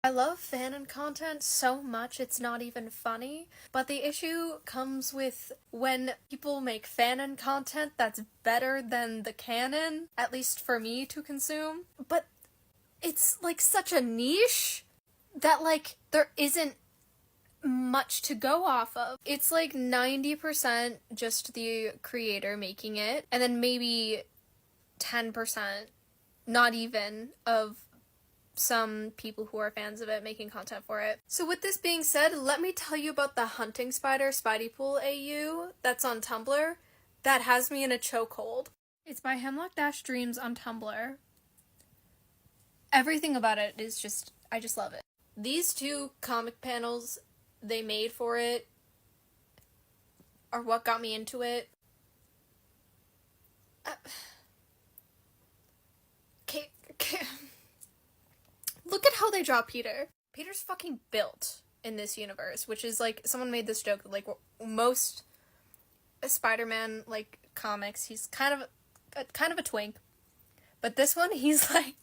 I love fanon content so much it's not even funny, but the issue comes with when people make fanon content that's better than the canon, at least for me to consume, but it's like such a niche that like there isn't much to go off of. It's like 90% just the creator making it, and then maybe 10%, not even, of some people who are fans of it making content for it. So with this being said, let me tell you about the hunting spider Spideypool AU that's on Tumblr that has me in a chokehold. It's by Hemlock-Dreams on Tumblr. Everything about it is just, I just love it. These two comic panels they made for it are what got me into it. Look at how they draw Peter. Peter's fucking built in this universe, which is like, someone made this joke that like most Spider-Man like comics, he's kind of a twink, but this one he's like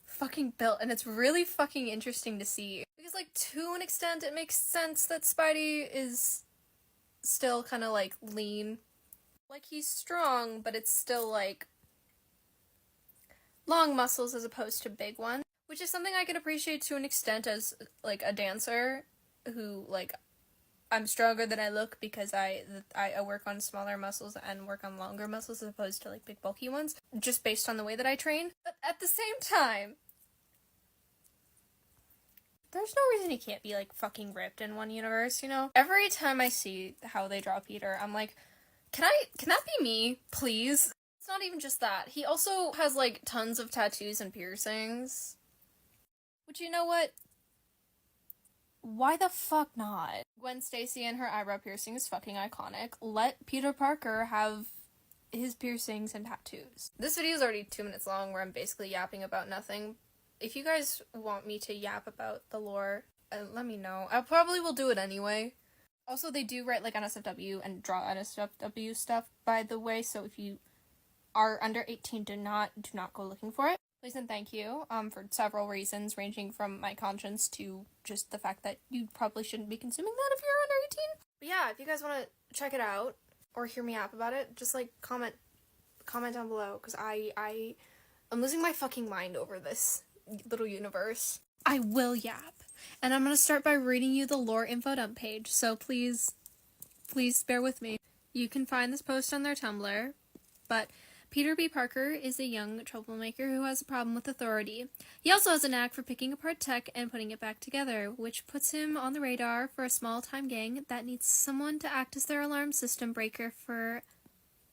fucking built, and it's really fucking interesting to see because like to an extent it makes sense that Spidey is still kind of like lean, like he's strong, but it's still like long muscles as opposed to big ones. Which is something I can appreciate to an extent as, like, a dancer who, like, I'm stronger than I look because I work on smaller muscles and work on longer muscles as opposed to, like, big bulky ones, just based on the way that I train. But at the same time, there's no reason he can't be, like, fucking ripped in one universe, you know? Every time I see how they draw Peter, I'm like, can that be me, please? It's not even just that. He also has, like, tons of tattoos and piercings. Which, you know what? Why the fuck not? Gwen Stacy and her eyebrow piercing is fucking iconic. Let Peter Parker have his piercings and tattoos. This video is already 2 minutes long where I'm basically yapping about nothing. If you guys want me to yap about the lore, let me know. I probably will do it anyway. Also, they do write like NSFW and draw NSFW stuff, by the way, so if you are under 18, do not go looking for it. Please and thank you, for several reasons, ranging from my conscience to just the fact that you probably shouldn't be consuming that if you're under 18. But yeah, if you guys want to check it out, or hear me yap about it, just, like, comment down below, because I'm losing my fucking mind over this little universe. I will yap, and I'm gonna start by reading you the lore info dump page, so please bear with me. You can find this post on their Tumblr, but Peter B. Parker is a young troublemaker who has a problem with authority. He also has a knack for picking apart tech and putting it back together, which puts him on the radar for a small-time gang that needs someone to act as their alarm system breaker for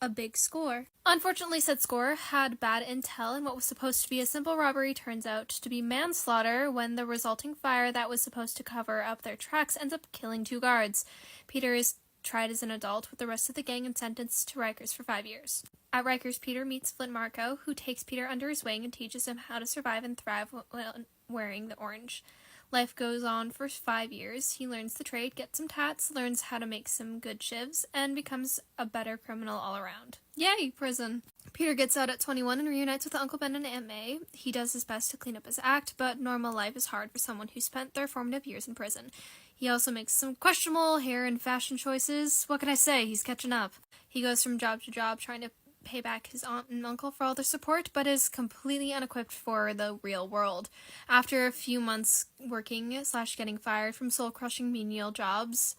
a big score. Unfortunately, said score had bad intel, and what was supposed to be a simple robbery turns out to be manslaughter when the resulting fire that was supposed to cover up their tracks ends up killing 2 guards. Peter is tried as an adult with the rest of the gang and sentenced to Rikers for 5 years. At Rikers, Peter meets Flint Marko, who takes Peter under his wing and teaches him how to survive and thrive while wearing the orange. Life goes on for 5 years. He learns the trade, gets some tats, learns how to make some good shivs, and becomes a better criminal all around. Yay, prison! Peter gets out at 21 and reunites with Uncle Ben and Aunt May. He does his best to clean up his act, but normal life is hard for someone who spent their formative years in prison. He also makes some questionable hair and fashion choices. What can I say? He's catching up. He goes from job to job trying to pay back his aunt and uncle for all their support, but is completely unequipped for the real world. After a few months working / getting fired from soul-crushing menial jobs,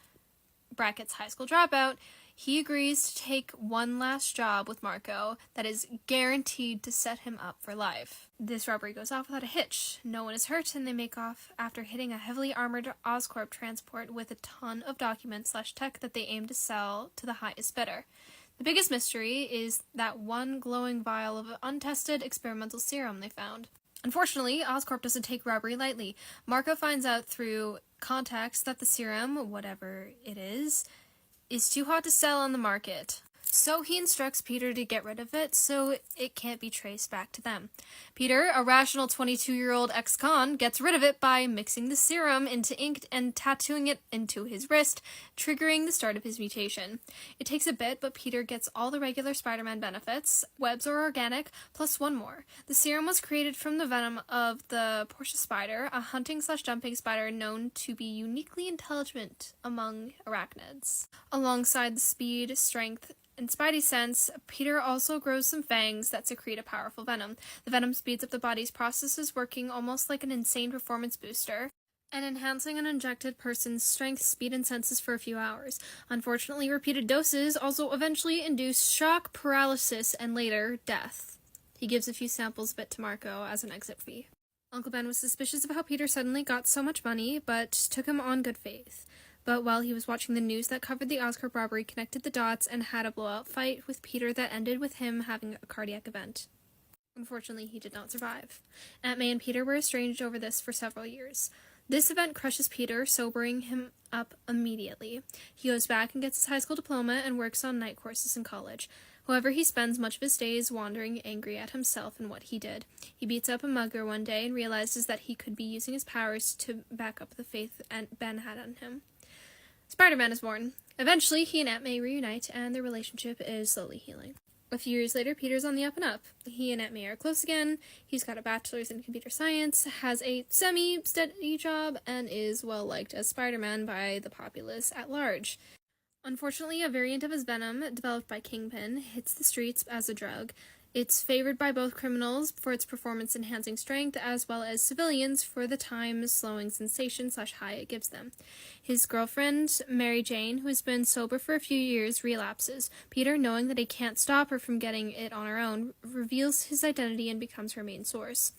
brackets high school dropout, he agrees to take one last job with Marko that is guaranteed to set him up for life. This robbery goes off without a hitch. No one is hurt, and they make off after hitting a heavily armored Oscorp transport with a ton of documents / tech that they aim to sell to the highest bidder. The biggest mystery is that one glowing vial of untested experimental serum they found. Unfortunately, Oscorp doesn't take robbery lightly. Marko finds out through contacts that the serum, whatever it is too hot to sell on the market. So he instructs Peter to get rid of it so it can't be traced back to them. Peter, a rational 22-year-old ex-con, gets rid of it by mixing the serum into ink and tattooing it into his wrist, triggering the start of his mutation. It takes a bit, but Peter gets all the regular Spider-Man benefits. Webs are organic, plus one more. The serum was created from the venom of the Portia spider, a hunting/jumping spider known to be uniquely intelligent among arachnids. Alongside the speed, strength, and Spidey sense, Peter also grows some fangs that secrete a powerful venom. The venom speeds up the body's processes, working almost like an insane performance booster, and enhancing an injected person's strength, speed, and senses for a few hours. Unfortunately, repeated doses also eventually induce shock, paralysis, and later, death. He gives a few samples of it to Marco as an exit fee. Uncle Ben was suspicious of how Peter suddenly got so much money, but took him on good faith. But while he was watching the news that covered the Oscorp robbery, connected the dots and had a blowout fight with Peter that ended with him having a cardiac event. Unfortunately, he did not survive. Aunt May and Peter were estranged over this for several years. This event crushes Peter, sobering him up immediately. He goes back and gets his high school diploma and works on night courses in college. However, he spends much of his days wandering, angry at himself and what he did. He beats up a mugger one day and realizes that he could be using his powers to back up the faith Ben had in him. Spider-Man is born. Eventually, he and Aunt May reunite, and their relationship is slowly healing. A few years later, Peter's on the up and up. He and Aunt May are close again. He's got a bachelor's in computer science, has a semi-steady job, and is well-liked as Spider-Man by the populace at large. Unfortunately, a variant of his venom, developed by Kingpin, hits the streets as a drug. It's favored by both criminals for its performance-enhancing strength, as well as civilians for the time-slowing sensation/high it gives them. His girlfriend, Mary Jane, who has been sober for a few years, relapses. Peter, knowing that he can't stop her from getting it on her own, reveals his identity and becomes her main source.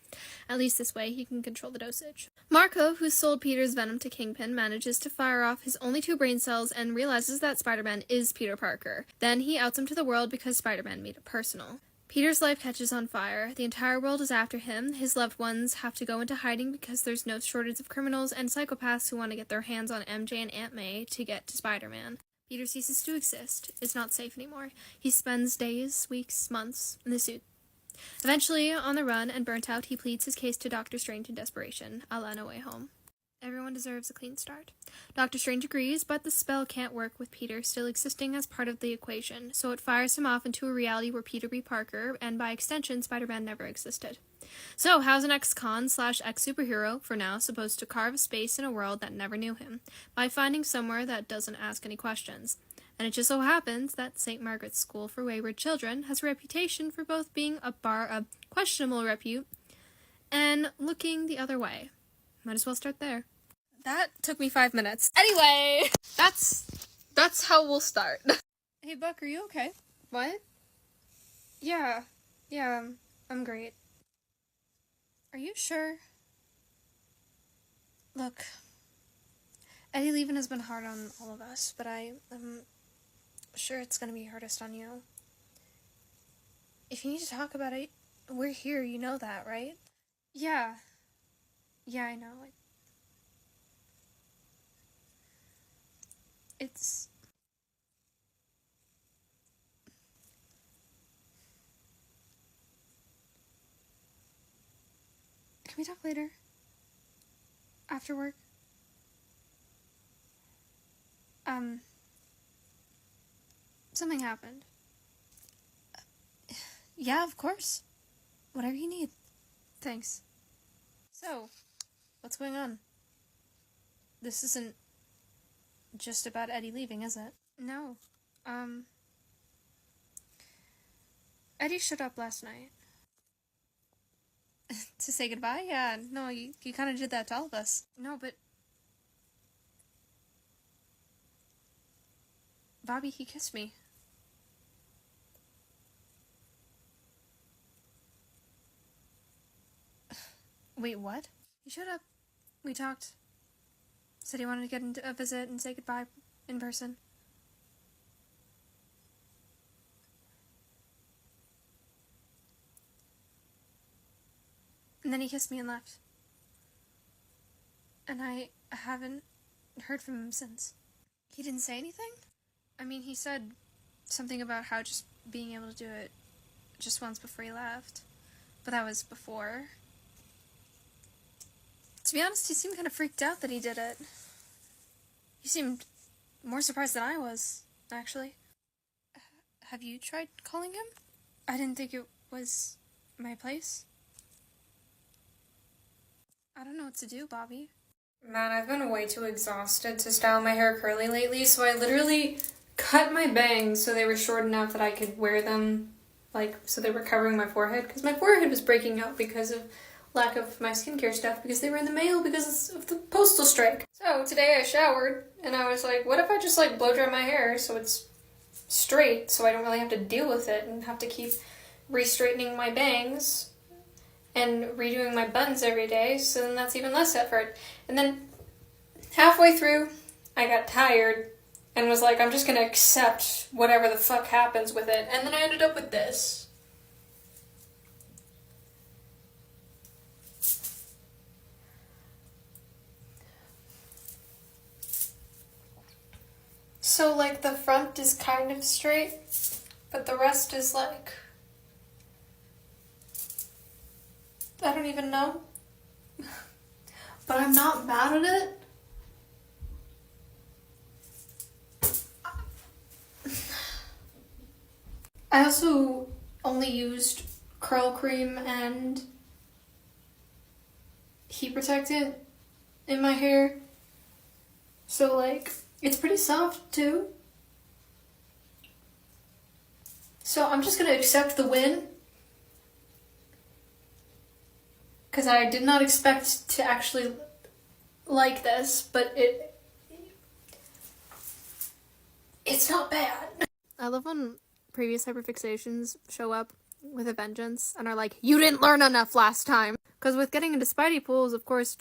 At least this way, he can control the dosage. Marco, who sold Peter's venom to Kingpin, manages to fire off his only 2 brain cells and realizes that Spider-Man is Peter Parker. Then he outs him to the world because Spider-Man made it personal. Peter's life catches on fire. The entire world is after him. His loved ones have to go into hiding because there's no shortage of criminals and psychopaths who want to get their hands on MJ and Aunt May to get to Spider-Man. Peter ceases to exist. Is not safe anymore. He spends days, weeks, months in the suit. Eventually, on the run and burnt out, he pleads his case to Doctor Strange in desperation, a la No Way Home. Everyone deserves a clean start. Doctor Strange agrees, but the spell can't work with Peter still existing as part of the equation, so it fires him off into a reality where Peter B. Parker, and by extension, Spider-Man never existed. So, how's an ex-con/ex-superhero, for now, supposed to carve a space in a world that never knew him? By finding somewhere that doesn't ask any questions. And it just so happens that St. Margaret's School for Wayward Children has a reputation for both being a bar of questionable repute and looking the other way. Might as well start there. That took me 5 minutes. Anyway, that's how we'll start. Hey, Buck, are you okay? What? Yeah, I'm great. Are you sure? Look, Eddie leaving has been hard on all of us, but I'm sure it's gonna be hardest on you. If you need to talk about it, we're here, you know that, right? Yeah, I know. It's... Can we talk later? After work? Something happened. Yeah, of course. Whatever you need. Thanks. So, what's going on? This isn't just about Eddie leaving, is it? No. Eddie showed up last night. To say goodbye? Yeah, no, you kind of did that to all of us. No, but... Bobby, he kissed me. Wait, what? He showed up. We talked. Said he wanted to get into a visit and say goodbye in person. And then he kissed me and left. And I haven't heard from him since. He didn't say anything? I mean, he said something about how just being able to do it just once before he left. But that was before. To be honest, he seemed kind of freaked out that he did it. He seemed more surprised than I was, actually. Have you tried calling him? I didn't think it was my place. I don't know what to do, Bobby. Man, I've been way too exhausted to style my hair curly lately, so I literally cut my bangs so they were short enough that I could wear them, like, so they were covering my forehead, because my forehead was breaking out because of lack of my skincare stuff, because they were in the mail because of the postal strike. So today I showered, and I was like, what if I just, like, blow dry my hair so it's straight, so I don't really have to deal with it and have to keep re-straightening my bangs and redoing my buns every day, so then that's even less effort. And then halfway through, I got tired and was like, I'm just gonna accept whatever the fuck happens with it. And then I ended up with this. So, like, the front is kind of straight, but the rest is like, I don't even know. But I'm not mad at it. I also only used curl cream and heat protectant in my hair. So, like, it's pretty soft too. So I'm just gonna accept the win. Because I did not expect to actually like this, but it's not bad. I love when previous hyperfixations show up with a vengeance and are like, you didn't learn enough last time. Because with getting into Spidey pools, of course,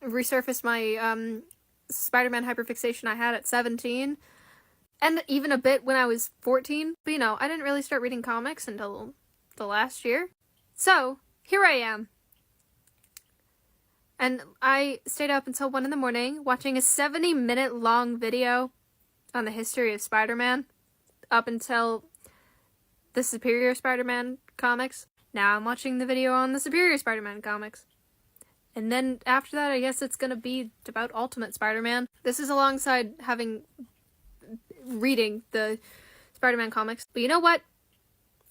resurfaced my Spider-Man hyperfixation I had at 17. And even a bit when I was 14. But you know, I didn't really start reading comics until the last year. So, here I am. And I stayed up until 1 a.m. watching a 70-minute long video on the history of Spider-Man up until the Superior Spider-Man comics. Now I'm watching the video on the Superior Spider-Man comics. And then after that, I guess it's gonna be about Ultimate Spider-Man. This is alongside reading the Spider-Man comics. But you know what?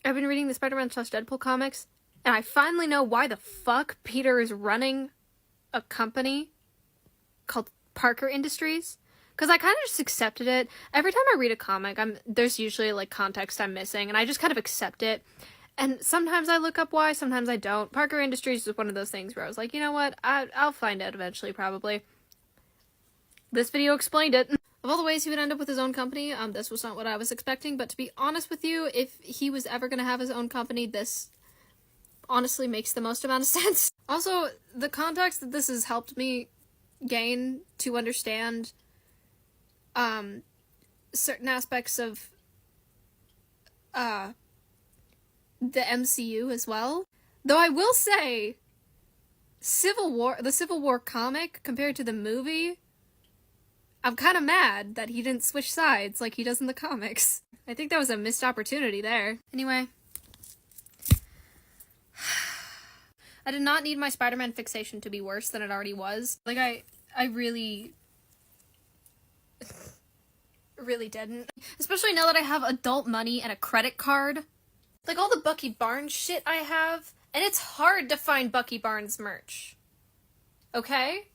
I've been reading the Spider-Man / Deadpool comics, and I finally know why the fuck Peter is running a company called Parker Industries, because I kind of just accepted it. Every time I read a comic, there's usually like context I'm missing, and I just kind of accept it. And sometimes I look up why, sometimes I don't. Parker Industries is one of those things where I was like, you know what, I'll find out eventually, probably. This video explained it. Of all the ways he would end up with his own company, this was not what I was expecting, but to be honest with you, if he was ever going to have his own company, this honestly makes the most amount of sense. Also, the context that this has helped me gain to understand certain aspects of the MCU as well. Though I will say, the Civil War comic compared to the movie, I'm kind of mad that he didn't switch sides like he does in the comics. I think that was a missed opportunity there. Anyway. I did not need my Spider-Man fixation to be worse than it already was. Like, I really didn't. Especially now that I have adult money and a credit card. Like, all the Bucky Barnes shit I have, and it's hard to find Bucky Barnes merch. Okay?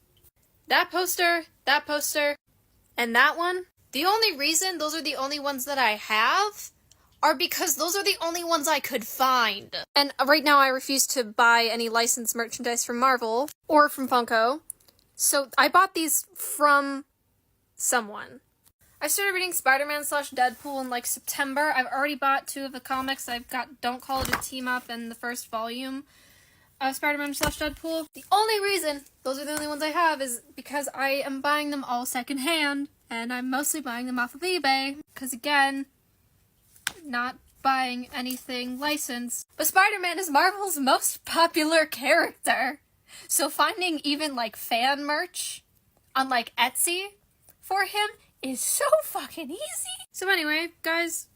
That poster, and that one. The only reason those are the only ones that I have are because those are the only ones I could find. And right now I refuse to buy any licensed merchandise from Marvel or from Funko. So I bought these from someone. I started reading Spider-Man / Deadpool in like September. I've already bought 2 of the comics. I've got Don't Call It a Team Up and the first volume of Spider-Man / Deadpool. The only reason those are the only ones I have is because I am buying them all secondhand, and I'm mostly buying them off of eBay. Because again, not buying anything licensed. But Spider-Man is Marvel's most popular character. So finding even like fan merch on like Etsy for him is so fucking easy. So anyway, guys,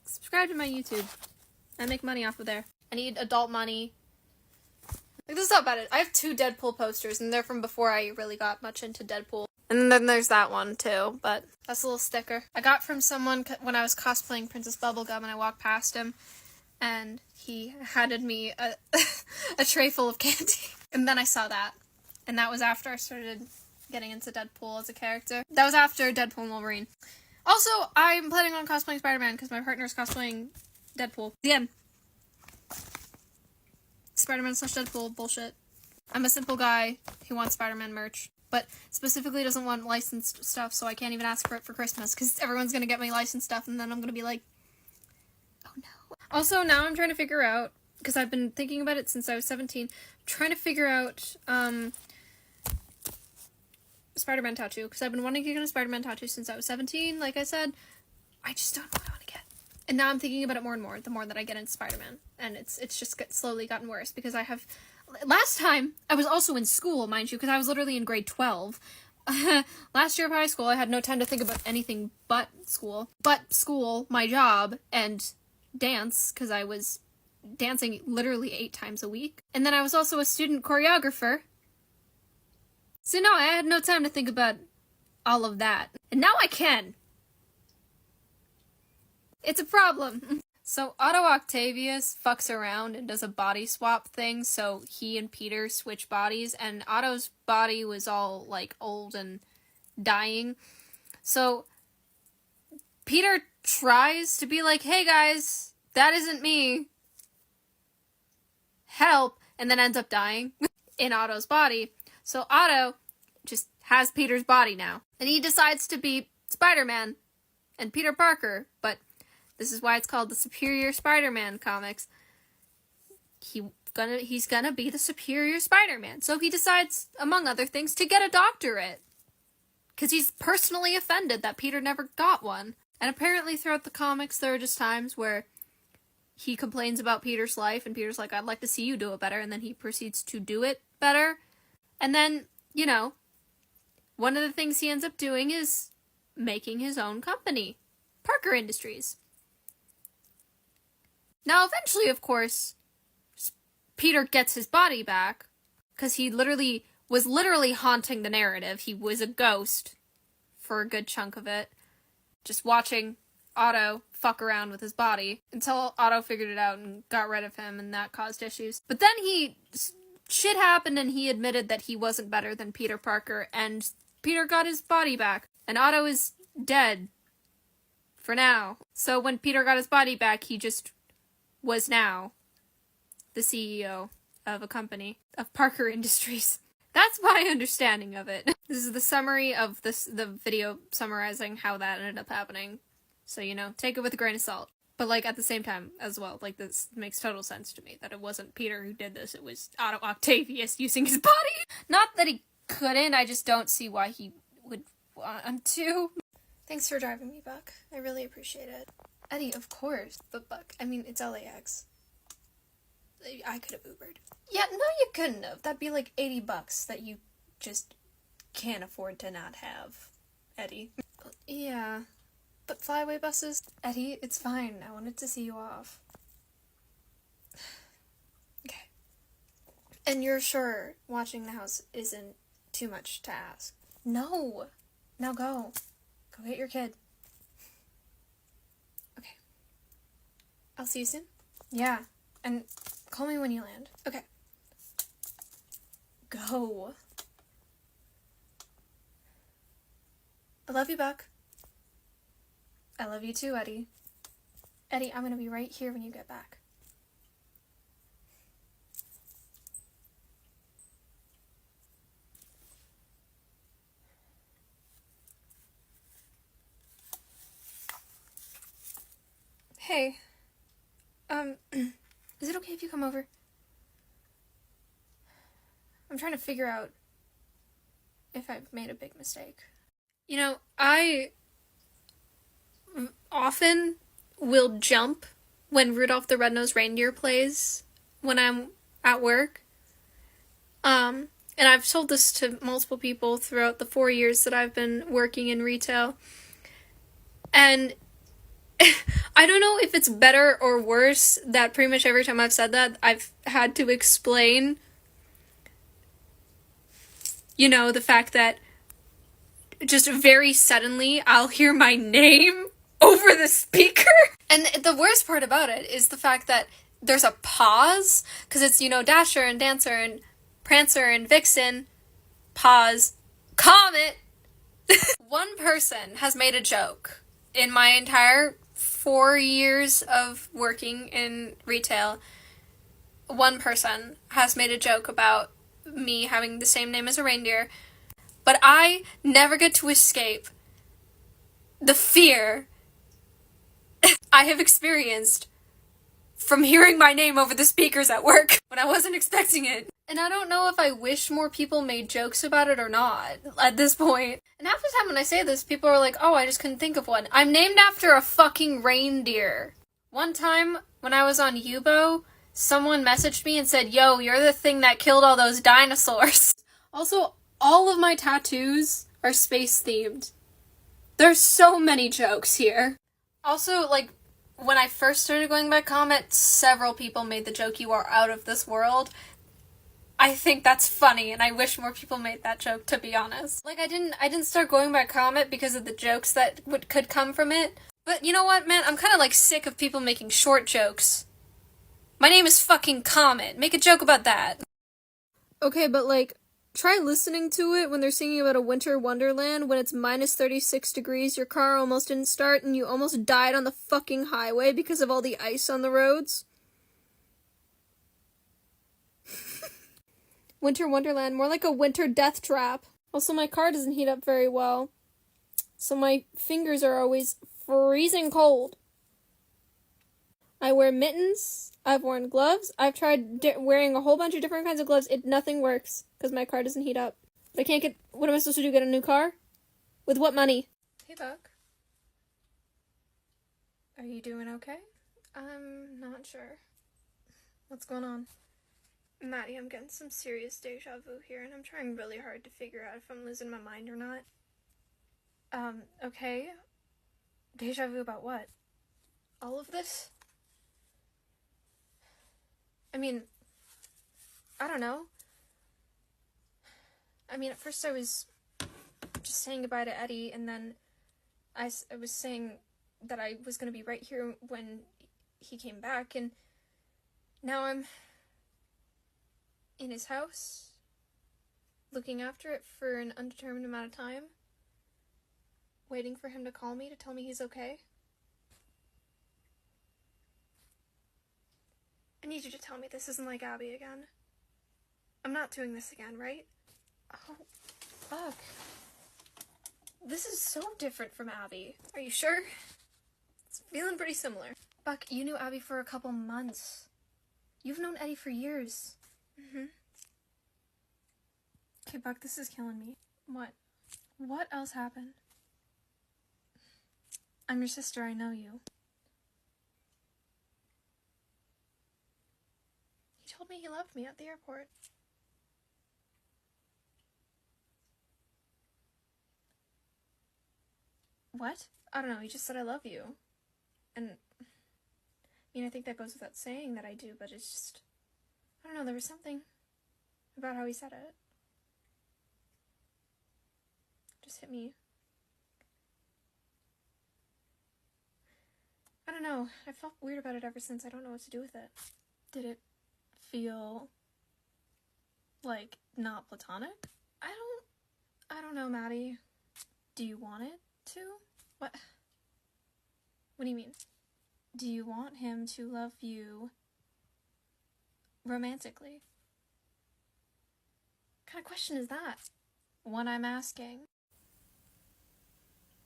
Subscribe to my YouTube. I make money off of there. I need adult money. Like, this is not bad. I have 2 Deadpool posters, and they're from before I really got much into Deadpool. And then there's that one, too, but that's a little sticker. I got from someone when I was cosplaying Princess Bubblegum, and I walked past him, and he handed me a, a tray full of candy. And then I saw that, and that was after I started getting into Deadpool as a character. That was after Deadpool and Wolverine. Also, I'm planning on cosplaying Spider-Man, because my partner's cosplaying Deadpool. The end. Spider-Man / Deadpool bullshit. I'm a simple guy who wants Spider-Man merch, but specifically doesn't want licensed stuff, so I can't even ask for it for Christmas, because everyone's gonna get me licensed stuff, and then I'm gonna be like, oh no. Also, now I'm trying to figure out, because I've been thinking about it since I was 17, trying to figure out, Spider-Man tattoo, because I've been wanting to get a Spider-Man tattoo since I was 17, like I said. I just don't know what I want to get. And now I'm thinking about it more and more, the more that I get into Spider-Man. And it's just slowly gotten worse, because I have... Last time, I was also in school, mind you, because I was literally in grade 12. Last year of high school, I had no time to think about anything but school. But school, my job, and dance, because I was dancing literally 8 times a week. And then I was also a student choreographer. So no, I had no time to think about all of that. And now I can. It's a problem. So Otto Octavius fucks around and does a body swap thing, so he and Peter switch bodies, and Otto's body was all, like, old and dying. So Peter tries to be like, hey guys, that isn't me. Help! And then ends up dying in Otto's body. So Otto just has Peter's body now. And he decides to be Spider-Man and Peter Parker, but this is why it's called the Superior Spider-Man comics. He's gonna be the Superior Spider-Man. So he decides, among other things, to get a doctorate. Because he's personally offended that Peter never got one. And apparently throughout the comics there are just times where he complains about Peter's life, and Peter's like, I'd like to see you do it better, and then he proceeds to do it better. And then, you know, one of the things he ends up doing is making his own company. Parker Industries. Now, eventually, of course, Peter gets his body back, because he was literally haunting the narrative. He was a ghost for a good chunk of it, just watching Otto fuck around with his body, until Otto figured it out and got rid of him, and that caused issues. But then shit happened, and he admitted that he wasn't better than Peter Parker, and Peter got his body back, and Otto is dead. For now. So when Peter got his body back, he just was now the CEO of a company, of Parker Industries. That's my understanding of it. This is the summary of the video summarizing how that ended up happening. So, you know, take it with a grain of salt. But, like, at the same time, as well, like, this makes total sense to me, that it wasn't Peter who did this, it was Otto Octavius using his body. Not that he couldn't, I just don't see why he would want to. Thanks for driving me, Buck. I really appreciate it. Eddie, of course. But Buck, I mean, it's LAX. I could have Ubered. Yeah, no you couldn't have. That'd be like $80 that you just can't afford to not have, Eddie. Yeah, but flyaway buses? Eddie, it's fine. I wanted to see you off. Okay. And you're sure watching the house isn't too much to ask? No. Now go. Go get your kid. Okay. I'll see you soon. Yeah. And call me when you land. Okay. Go. I love you, Buck. I love you too, Eddie. Eddie, I'm gonna be right here when you get back. Hey. Is it okay if you come over? I'm trying to figure out if I've made a big mistake. You know, I often will jump when Rudolph the Red-Nosed Reindeer plays when I'm at work. And I've told this to multiple people throughout the 4 years that I've been working in retail. And I don't know if it's better or worse that pretty much every time I've said that, I've had to explain, you know, the fact that just very suddenly I'll hear my name over the speaker. And the worst part about it is the fact that there's a pause, because it's, you know, Dasher and Dancer and Prancer and Vixen, pause, Comet. One person has made a joke in my entire 4 years of working in retail. One person has made a joke about me having the same name as a reindeer, but I never get to escape the fear I have experienced from hearing my name over the speakers at work when I wasn't expecting it. And I don't know if I wish more people made jokes about it or not at this point. And half the time when I say this, people are like, oh, I just couldn't think of one. I'm named after a fucking reindeer. One time when I was on Yubo, someone messaged me and said, yo, you're the thing that killed all those dinosaurs. Also, all of my tattoos are space themed. There's so many jokes here. Also, like, when I first started going by Comet, several people made the joke, you are out of this world. I think that's funny, and I wish more people made that joke, to be honest. Like, I didn't start going by Comet because of the jokes that could come from it. But you know what, man? I'm kind of, like, sick of people making short jokes. My name is fucking Comet. Make a joke about that. Okay, but, like, try listening to it when they're singing about a winter wonderland when it's minus 36 degrees, your car almost didn't start, and you almost died on the fucking highway because of all the ice on the roads. Winter wonderland, more like a winter death trap. Also, my car doesn't heat up very well, so my fingers are always freezing cold. I wear mittens, I've worn gloves, I've tried wearing a whole bunch of different kinds of gloves, nothing works, because my car doesn't heat up. But I can't get, what am I supposed to do, get a new car? With what money? Hey, Buck. Are you doing okay? I'm not sure. What's going on? Maddie, I'm getting some serious deja vu here, and I'm trying really hard to figure out if I'm losing my mind or not. Okay. Deja vu about what? All of this? I mean, I don't know. I mean, at first I was just saying goodbye to Eddie, and then I was saying that I was going to be right here when he came back, and now I'm in his house, looking after it for an undetermined amount of time, waiting for him to call me to tell me he's okay. I need you to tell me this isn't like Abby again. I'm not doing this again, right? Oh, fuck. This is so different from Abby. Are you sure? It's feeling pretty similar. Buck, you knew Abby for a couple months. You've known Eddie for years. Mm-hmm. Okay, Buck, this is killing me. What? What else happened? I'm your sister, I know you. He told me he loved me at the airport. What? I don't know, he just said I love you. And, I mean, I think that goes without saying that I do, but it's just, I don't know, there was something about how he said it. Just hit me. I don't know, I felt weird about it ever since. I don't know what to do with it. Did it feel like not platonic? I don't know, Maddie. Do you want it to? What do you mean? Do you want him to love you romantically? What kind of question is that? One I'm asking.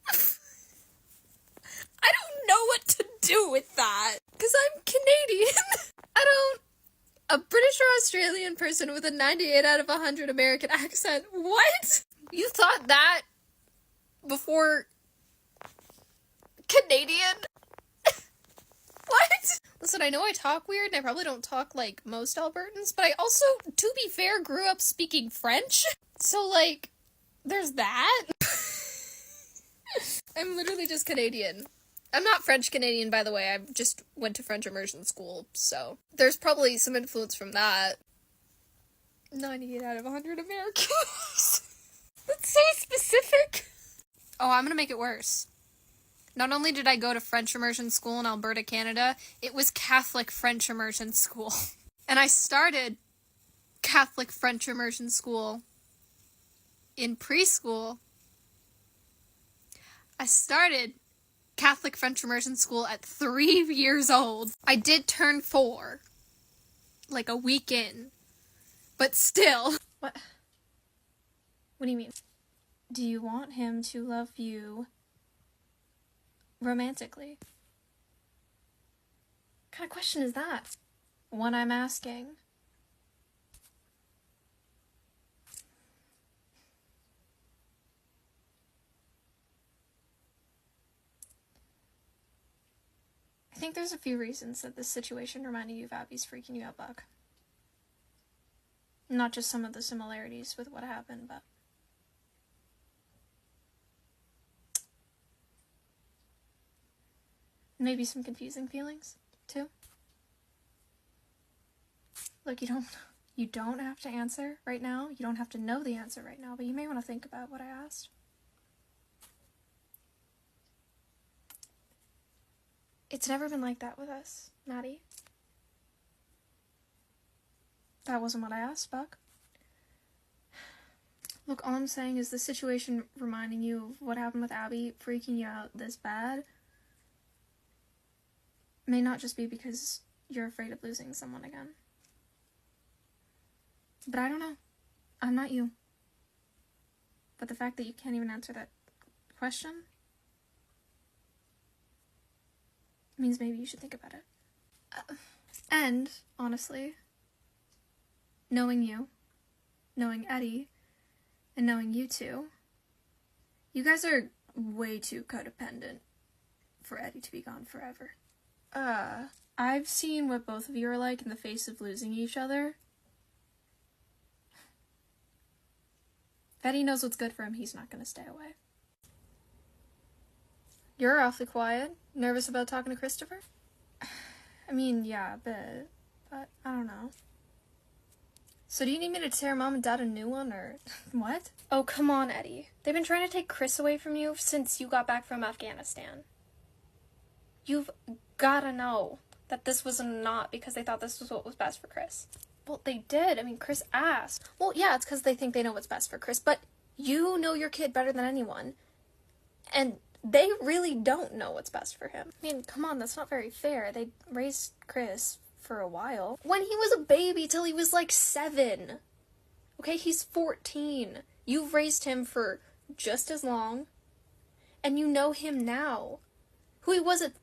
I don't know what to do with that, because I'm Canadian. A British or Australian person with a 98 out of 100 American accent. What? You thought that before Canadian? What? Listen, I know I talk weird, and I probably don't talk like most Albertans, but I also, to be fair, grew up speaking French. So, like, there's that. I'm literally just Canadian. I'm not French Canadian, by the way. I just went to French immersion school, so there's probably some influence from that. 98 out of 100 Americans. That's so specific. Oh, I'm gonna make it worse. Not only did I go to French immersion school in Alberta, Canada, it was Catholic French immersion school. And I started Catholic French immersion school in preschool. I started Catholic French immersion school at 3 years old. I did turn 4, like a week in, but still. What? What do you mean? Do you want him to love you romantically? What kind of question is that? One I'm asking. I think there's a few reasons that this situation reminding you of Abby's freaking you out, Buck. Not just some of the similarities with what happened, but maybe some confusing feelings, too. Look, you don't have to answer right now. You don't have to know the answer right now, but you may want to think about what I asked. It's never been like that with us, Maddie. That wasn't what I asked, Buck. Look, all I'm saying is the situation reminding you of what happened with Abby freaking you out this bad may not just be because you're afraid of losing someone again. But I don't know. I'm not you. But the fact that you can't even answer that question means maybe you should think about it. And, honestly, knowing you, knowing Eddie, and knowing you two, you guys are way too codependent for Eddie to be gone forever. I've seen what both of you are like in the face of losing each other. If Eddie knows what's good for him, he's not gonna stay away. You're awfully quiet. Nervous about talking to Christopher? I mean, yeah, a bit, but I don't know. So do you need me to tear Mom and Dad a new one, or what? Oh, come on, Eddie. They've been trying to take Chris away from you since you got back from Afghanistan. You've gotta know that this was not because they thought this was what was best for Chris. Well, they did. I mean, Chris asked. Well, yeah, it's because they think they know what's best for Chris, but you know your kid better than anyone. And they really don't know what's best for him. I mean, come on, that's not very fair. They raised Chris for a while. When he was a baby till he was like 7. Okay, he's 14. You've raised him for just as long. And you know him now. Who he was at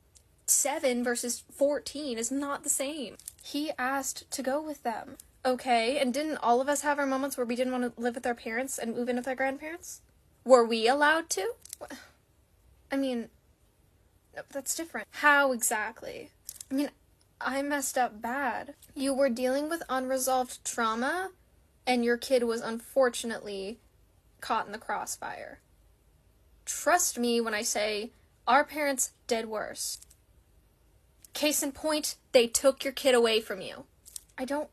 7 versus 14 is not the same. He asked to go with them. Okay, and didn't all of us have our moments where we didn't want to live with our parents and move in with our grandparents? Were we allowed to? I mean, that's different. How exactly? I mean, I messed up bad. You were dealing with unresolved trauma, and your kid was unfortunately caught in the crossfire. Trust me when I say our parents did worse. Case in point, they took your kid away from you. I don't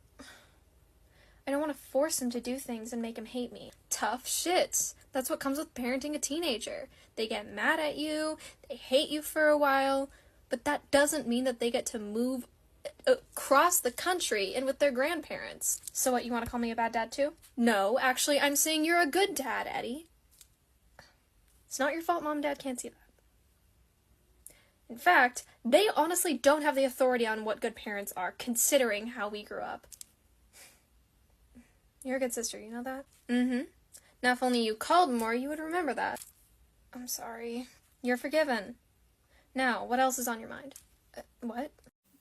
want to force him to do things and make him hate me. Tough shit. That's what comes with parenting a teenager. They get mad at you, they hate you for a while, but that doesn't mean that they get to move across the country in with their grandparents. So what, you want to call me a bad dad too? No, actually, I'm saying you're a good dad, Eddie. It's not your fault Mom and Dad can't see that. In fact, they honestly don't have the authority on what good parents are, considering how we grew up. You're a good sister, you know that? Mm-hmm. Now, if only you called more, you would remember that. I'm sorry. You're forgiven. Now, what else is on your mind? What?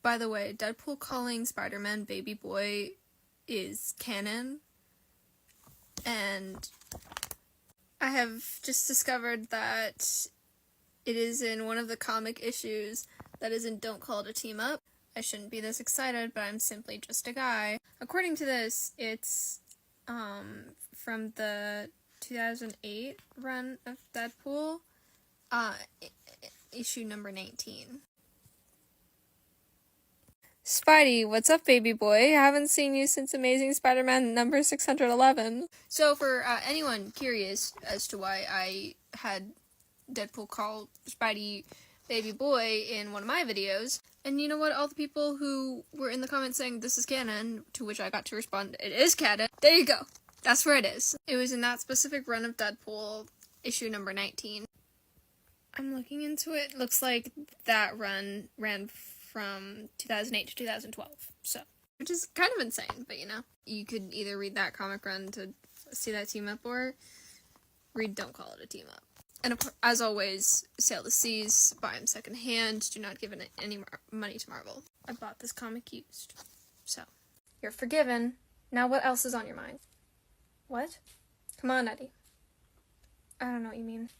By the way, Deadpool calling Spider-Man Baby Boy is canon. And I have just discovered that it is in one of the comic issues that is in Don't Call It a Team Up. I shouldn't be this excited, but I'm simply just a guy. According to this, it's from the 2008 run of Deadpool. issue number 19. Spidey, what's up, baby boy? I haven't seen you since Amazing Spider-Man number 611. So for anyone curious as to why I had Deadpool call Spidey baby boy in one of my videos, and you know what, all the people who were in the comments saying this is canon, to which I got to respond, it is canon. There you go. That's where it is. It was in that specific run of Deadpool, issue number 19. I'm looking into it. Looks like that run ran from 2008 to 2012, so, which is kind of insane, but you know, you could either read that comic run to see that team up, or read Don't Call It a Team Up. And as always, sail the seas, buy them secondhand, do not give any money to Marvel. I bought this comic used, so. You're forgiven. Now what else is on your mind? What? Come on, Eddie. I don't know what you mean.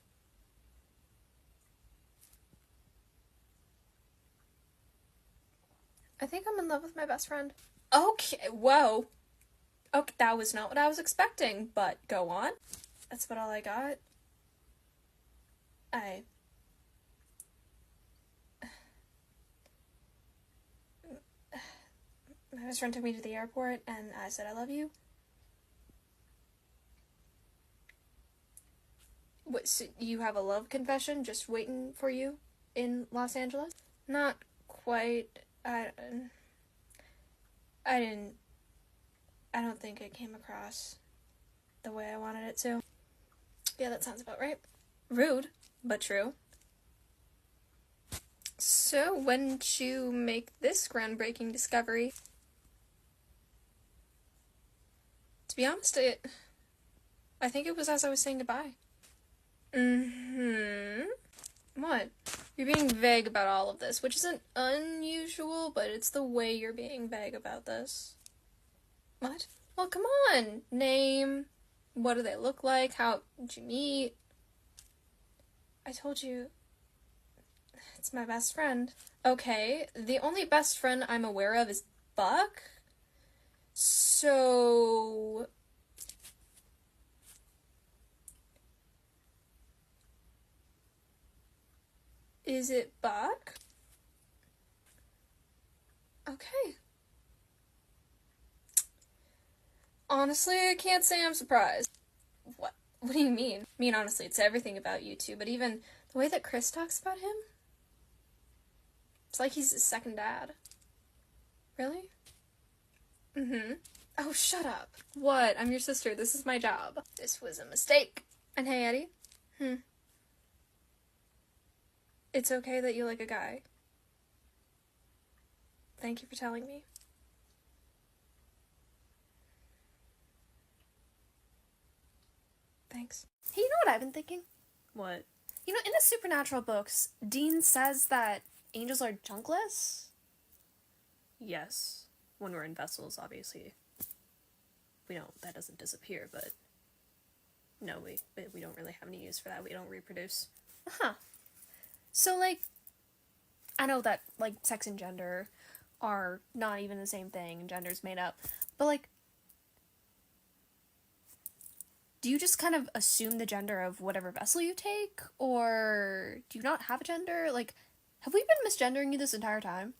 I think I'm in love with my best friend. Okay, whoa. Okay, that was not what I was expecting, but go on. That's about all I got. My best friend took me to the airport, and I said I love you. What, so you have a love confession just waiting for you in Los Angeles? Not quite. I don't think it came across the way I wanted it to. Yeah, that sounds about right. Rude, but true. So, when did you make this groundbreaking discovery? To be honest, I think it was as I was saying goodbye. What? You're being vague about all of this, which isn't unusual, but it's the way you're being vague about this. What? Well, come on! Name. What do they look like? How did you meet? I told you. It's my best friend. Okay, the only best friend I'm aware of is Buck? So... Is it Buck? Okay. Honestly, I can't say I'm surprised. What? What do you mean? I mean, honestly, it's everything about you two, but even the way that Chris talks about him? It's like he's his second dad. Really? Mm-hmm. Oh, shut up. What? I'm your sister. This is my job. This was a mistake. And hey, Eddie. It's okay that you like a guy. Thank you for telling me. Thanks. Hey, you know what I've been thinking? What? You know, in the Supernatural books, Dean says that angels are junkless? Yes. When we're in vessels, obviously. That doesn't disappear, but no, we don't really have any use for that. We don't reproduce. Huh. So, like, I know that, like, sex and gender are not even the same thing, and gender's made up, but, like, do you just kind of assume the gender of whatever vessel you take, or do you not have a gender? Like, have we been misgendering you this entire time?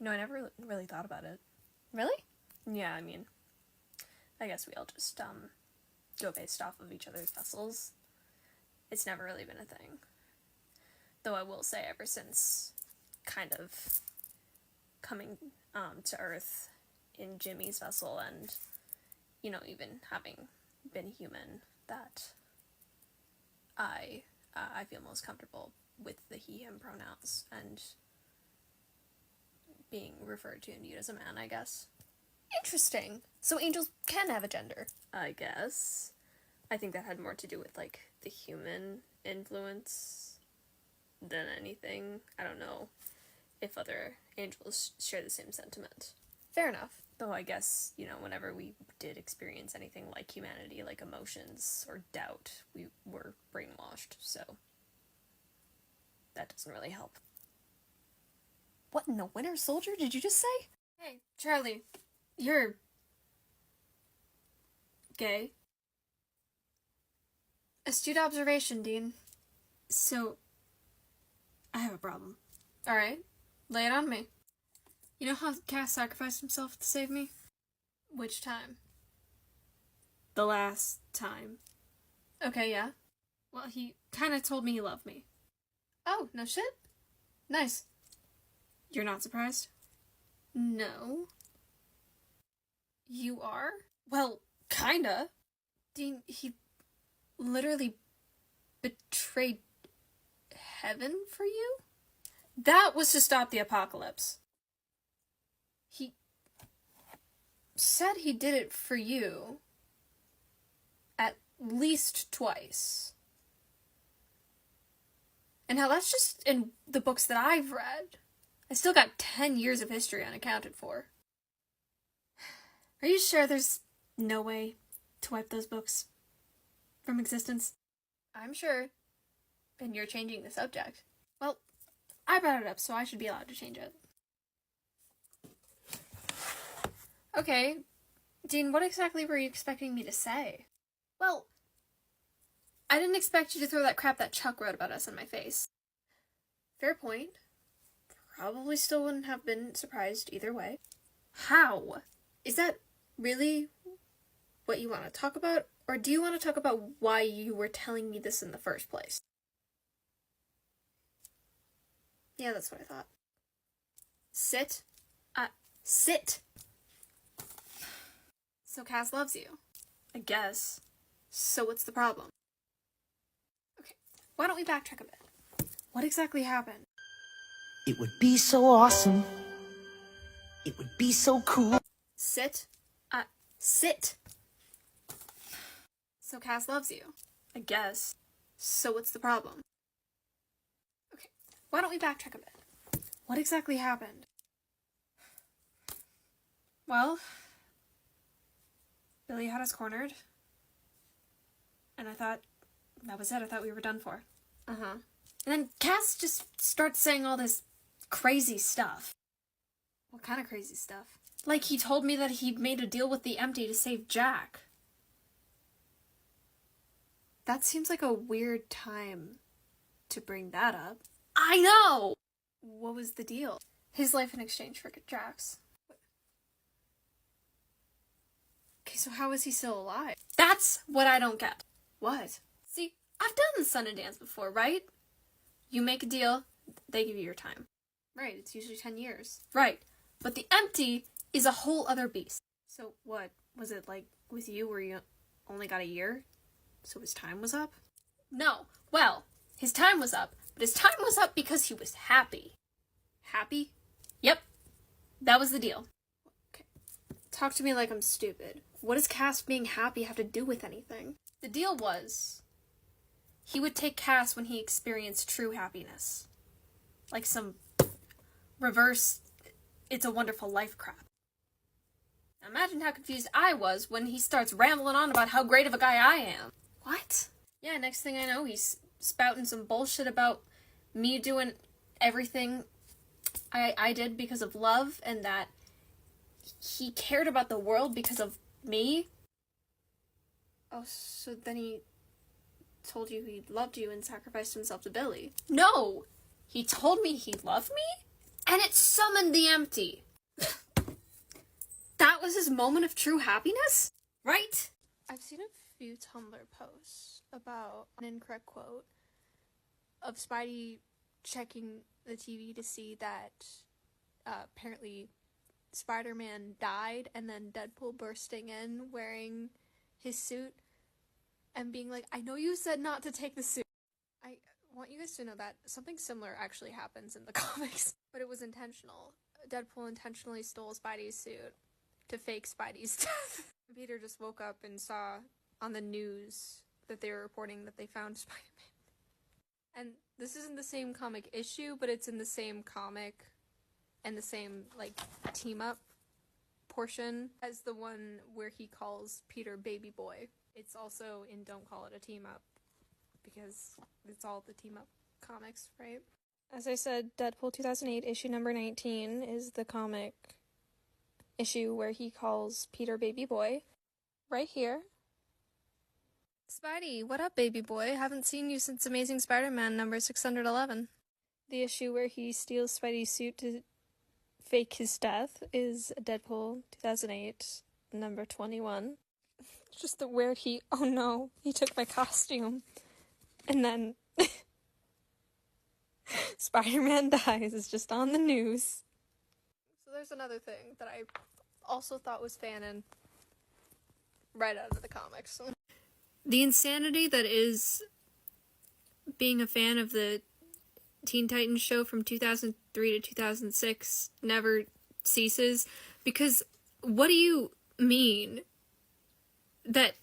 I never really thought about it. Really? Yeah, I mean, I guess we all just, go based off of each other's vessels. It's never really been a thing. Though I will say, ever since kind of coming, to Earth in Jimmy's vessel and, even having been human, that I feel most comfortable with the he/him pronouns and being referred to and viewed as a man, I guess. Interesting. So angels can have a gender. I guess. I think that had more to do with, like, the human influence than anything. I don't know if other angels share the same sentiment. Fair enough. Though I guess, whenever we did experience anything like humanity, like emotions or doubt, we were brainwashed, so that doesn't really help. What in the Winter Soldier did you just say? Hey, Charlie, you're gay. Astute observation, Dean. So, I have a problem. Alright, lay it on me. You know how Cass sacrificed himself to save me? Which time? The last time. Okay, yeah. Well, he kinda told me he loved me. Oh, no shit? Nice. You're not surprised? No. You are? Well, kinda. Dean, he literally betrayed heaven for you? That was to stop the apocalypse. He said he did it for you at least twice. And now that's just in the books that I've read. I still got 10 years of history unaccounted for. Are you sure there's no way to wipe those books from existence? I'm sure. And you're changing the subject. Well, I brought it up, so I should be allowed to change it. Okay. Dean, what exactly were you expecting me to say? Well, I didn't expect you to throw that crap that Chuck wrote about us in my face. Fair point. Probably still wouldn't have been surprised either way. How? Is that really what you want to talk about? Or do you want to talk about why you were telling me this in the first place? Yeah, that's what I thought. Sit. Sit! So Cass loves you. I guess. So what's the problem? Okay, why don't we backtrack a bit? What exactly happened? It would be so awesome. It would be so cool. Sit. Sit! So Cass loves you. I guess. So what's the problem? Okay, why don't we backtrack a bit? What exactly happened? Well, Billy had us cornered. And I thought that was it. I thought we were done for. Uh-huh. And then Cass just starts saying all this crazy stuff. What kind of crazy stuff? Like he told me that he'd made a deal with the Empty to save Jack. That seems like a weird time to bring that up. I know! What was the deal? His life in exchange for Jack's. Okay, so how is he still alive? That's what I don't get. What? See, I've done the Sun and Dance before, right? You make a deal, they give you your time. Right, it's usually 10 years. Right, but the Empty is a whole other beast. So what? Was it like with you where you only got a year? So his time was up? No, well, his time was up, but his time was up because he was happy. Happy? Yep, that was the deal. Okay. Talk to me like I'm stupid. What does Cass being happy have to do with anything? The deal was, he would take Cass when he experienced true happiness. Like some reverse, It's a Wonderful Life crap. Now imagine how confused I was when he starts rambling on about how great of a guy I am. What? Yeah, next thing I know, he's spouting some bullshit about me doing everything I did because of love, and that he cared about the world because of me. Oh, so then he told you he loved you and sacrificed himself to Billy. No! He told me he loved me, and it summoned the Empty. That was his moment of true happiness? Right? I've seen a few Tumblr posts about an incorrect quote of Spidey checking the TV to see that apparently Spider-Man died, and then Deadpool bursting in wearing his suit and being like, I know you said not to take the suit. I want you guys to know that something similar actually happens in the comics, but it was intentional. Deadpool intentionally stole Spidey's suit to fake Spidey's death. Peter just woke up and saw on the news that they were reporting that they found Spider-Man. And this isn't the same comic issue, but it's in the same comic and the same, like, team-up portion as the one where he calls Peter Baby Boy. It's also in Don't Call It a Team-Up, because it's all the team-up comics, right? As I said, Deadpool 2008, issue number 19, is the comic issue where he calls Peter Baby Boy. Right here. Spidey, what up, baby boy? Haven't seen you since Amazing Spider-Man number 611. The issue where he steals Spidey's suit to fake his death is Deadpool 2008, number 21. Just the weird oh no, he took my costume. And then Spider-Man dies is just on the news. So there's another thing that I also thought was fanon right out of the comics. The insanity that is being a fan of the Teen Titans show from 2003 to 2006 never ceases, because what do you mean that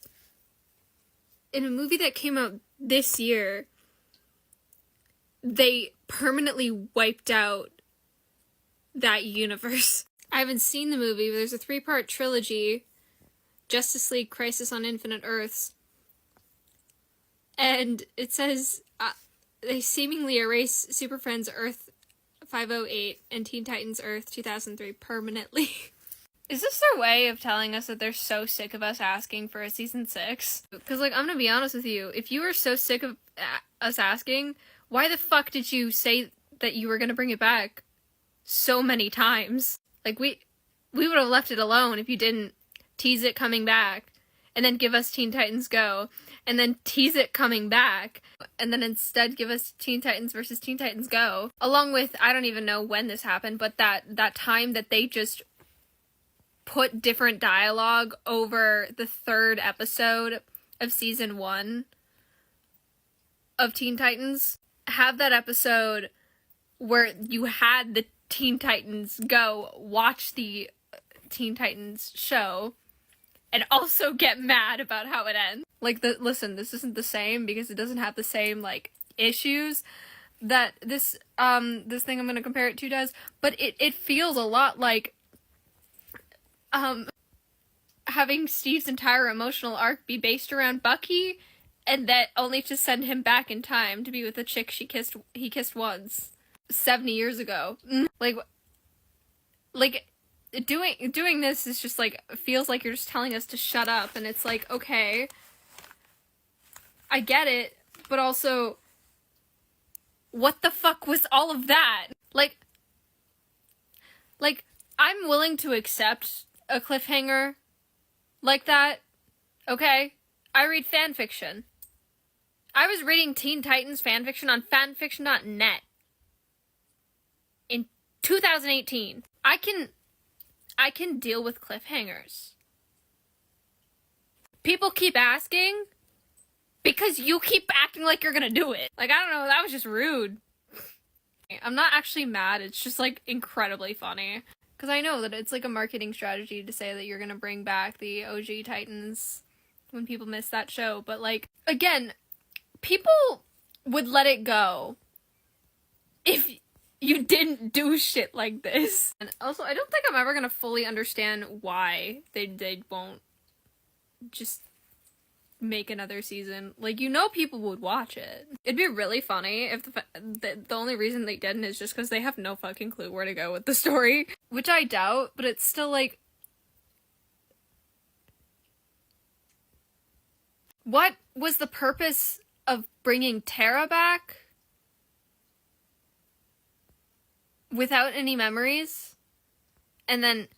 in a movie that came out this year, they permanently wiped out that universe? I haven't seen the movie, but there's a 3-part trilogy, Justice League Crisis on Infinite Earths, and it says they seemingly erase Super Friends Earth 508 and Teen Titans Earth 2003 permanently. Is this their way of telling us that they're so sick of us asking for a season 6? Because, like, I'm gonna be honest with you, if you were so sick of us asking, why the fuck did you say that you were gonna bring it back so many times? Like, we would have left it alone if you didn't tease it coming back, and then give us Teen Titans Go, and then tease it coming back, and then instead give us Teen Titans versus Teen Titans Go. Along with, I don't even know when this happened, but that time that they just put different dialogue over the 3rd episode of season 1 of Teen Titans. Have that episode where you had the Teen Titans Go watch the Teen Titans show and also get mad about how it ends. Like, listen, this isn't the same because it doesn't have the same, like, issues that this thing I'm gonna compare it to does, but it feels a lot like having Steve's entire emotional arc be based around Bucky, and that only to send him back in time to be with the chick he kissed once 70 years ago. Like doing this is just like, feels like you're just telling us to shut up, and it's like, okay, I get it, but also, what the fuck was all of that? Like, I'm willing to accept a cliffhanger like that, okay? I read fanfiction. I was reading Teen Titans fanfiction on fanfiction.net in 2018. I can deal with cliffhangers. People keep asking because you keep acting like you're gonna do it. Like, I don't know, that was just rude. I'm not actually mad, it's just, like, incredibly funny. Because I know that it's, like, a marketing strategy to say that you're gonna bring back the OG Titans when people miss that show. But, like, again, people would let it go if you didn't do shit like this. And also, I don't think I'm ever gonna fully understand why they won't just make another season. Like, you know, people would watch it. It'd be really funny if the only reason they didn't is just because they have no fucking clue where to go with the story. Which I doubt, but it's still like, what was the purpose of bringing Tara back without any memories, and then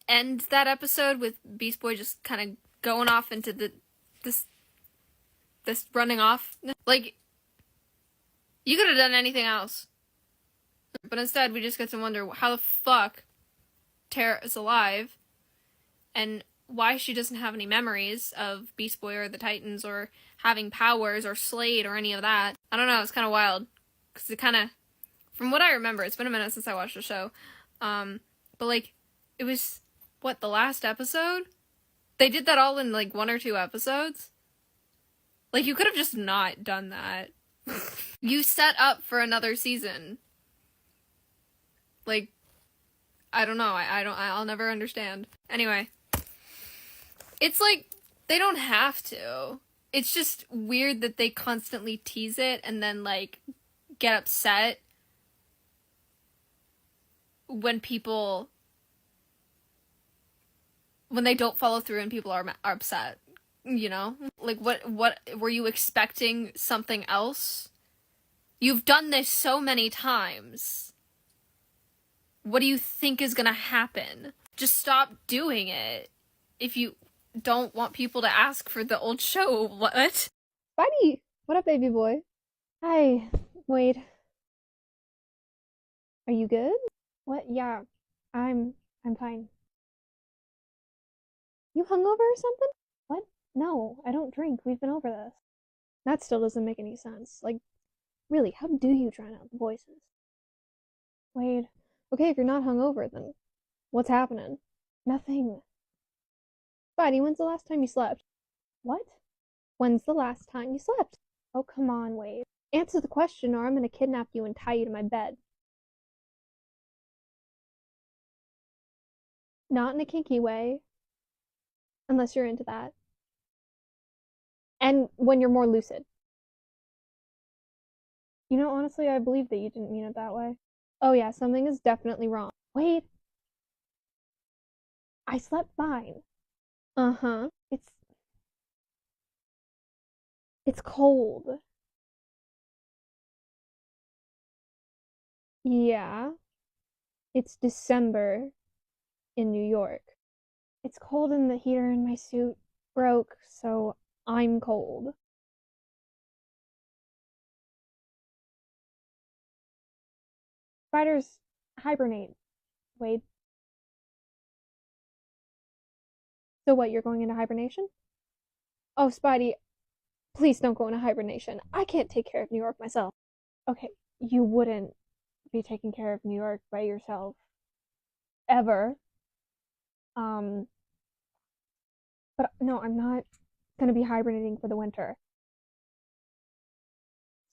end that episode with Beast Boy just kind of going off into this running off? Like, you could have done anything else, but instead we just get to wonder how the fuck Tara is alive and why she doesn't have any memories of Beast Boy or the Titans or having powers or Slade or any of that. I don't know, it's kind of wild, because it kind of, from what I remember, it's been a minute since I watched the show, but like, it was, what, the last episode? They did that all in like 1 or 2 episodes? Like, you could have just not done that. You set up for another season. Like, I don't know, I'll never understand. Anyway. It's like, they don't have to. It's just weird that they constantly tease it and then, like, get upset when they don't follow through and people are upset, you know? Like, what, were you expecting something else? You've done this so many times. What do you think is gonna happen? Just stop doing it. If you don't want people to ask for the old show, what? Spidey! What up, baby boy? Hi. Wait. Are you good? What? Yeah. I'm fine. You hungover or something? What? No, I don't drink. We've been over this. That still doesn't make any sense. Like, really, how do you drown out the voices? Wait. Okay, if you're not hungover, then what's happening? Nothing. Spidey, when's the last time you slept? What? When's the last time you slept? Oh, come on, Wade. Answer the question or I'm gonna kidnap you and tie you to my bed. Not in a kinky way. Unless you're into that. And when you're more lucid. You know, honestly, I believe that you didn't mean it that way. Oh yeah, something is definitely wrong. Wait. I slept fine. Uh-huh. It's cold. Yeah. It's December in New York. It's cold and the heater in my suit broke, so I'm cold. Spiders hibernate, Wade. So what, you're going into hibernation? Oh, Spidey, please don't go into hibernation. I can't take care of New York myself. Okay, you wouldn't be taking care of New York by yourself. Ever. But no, I'm not gonna be hibernating for the winter.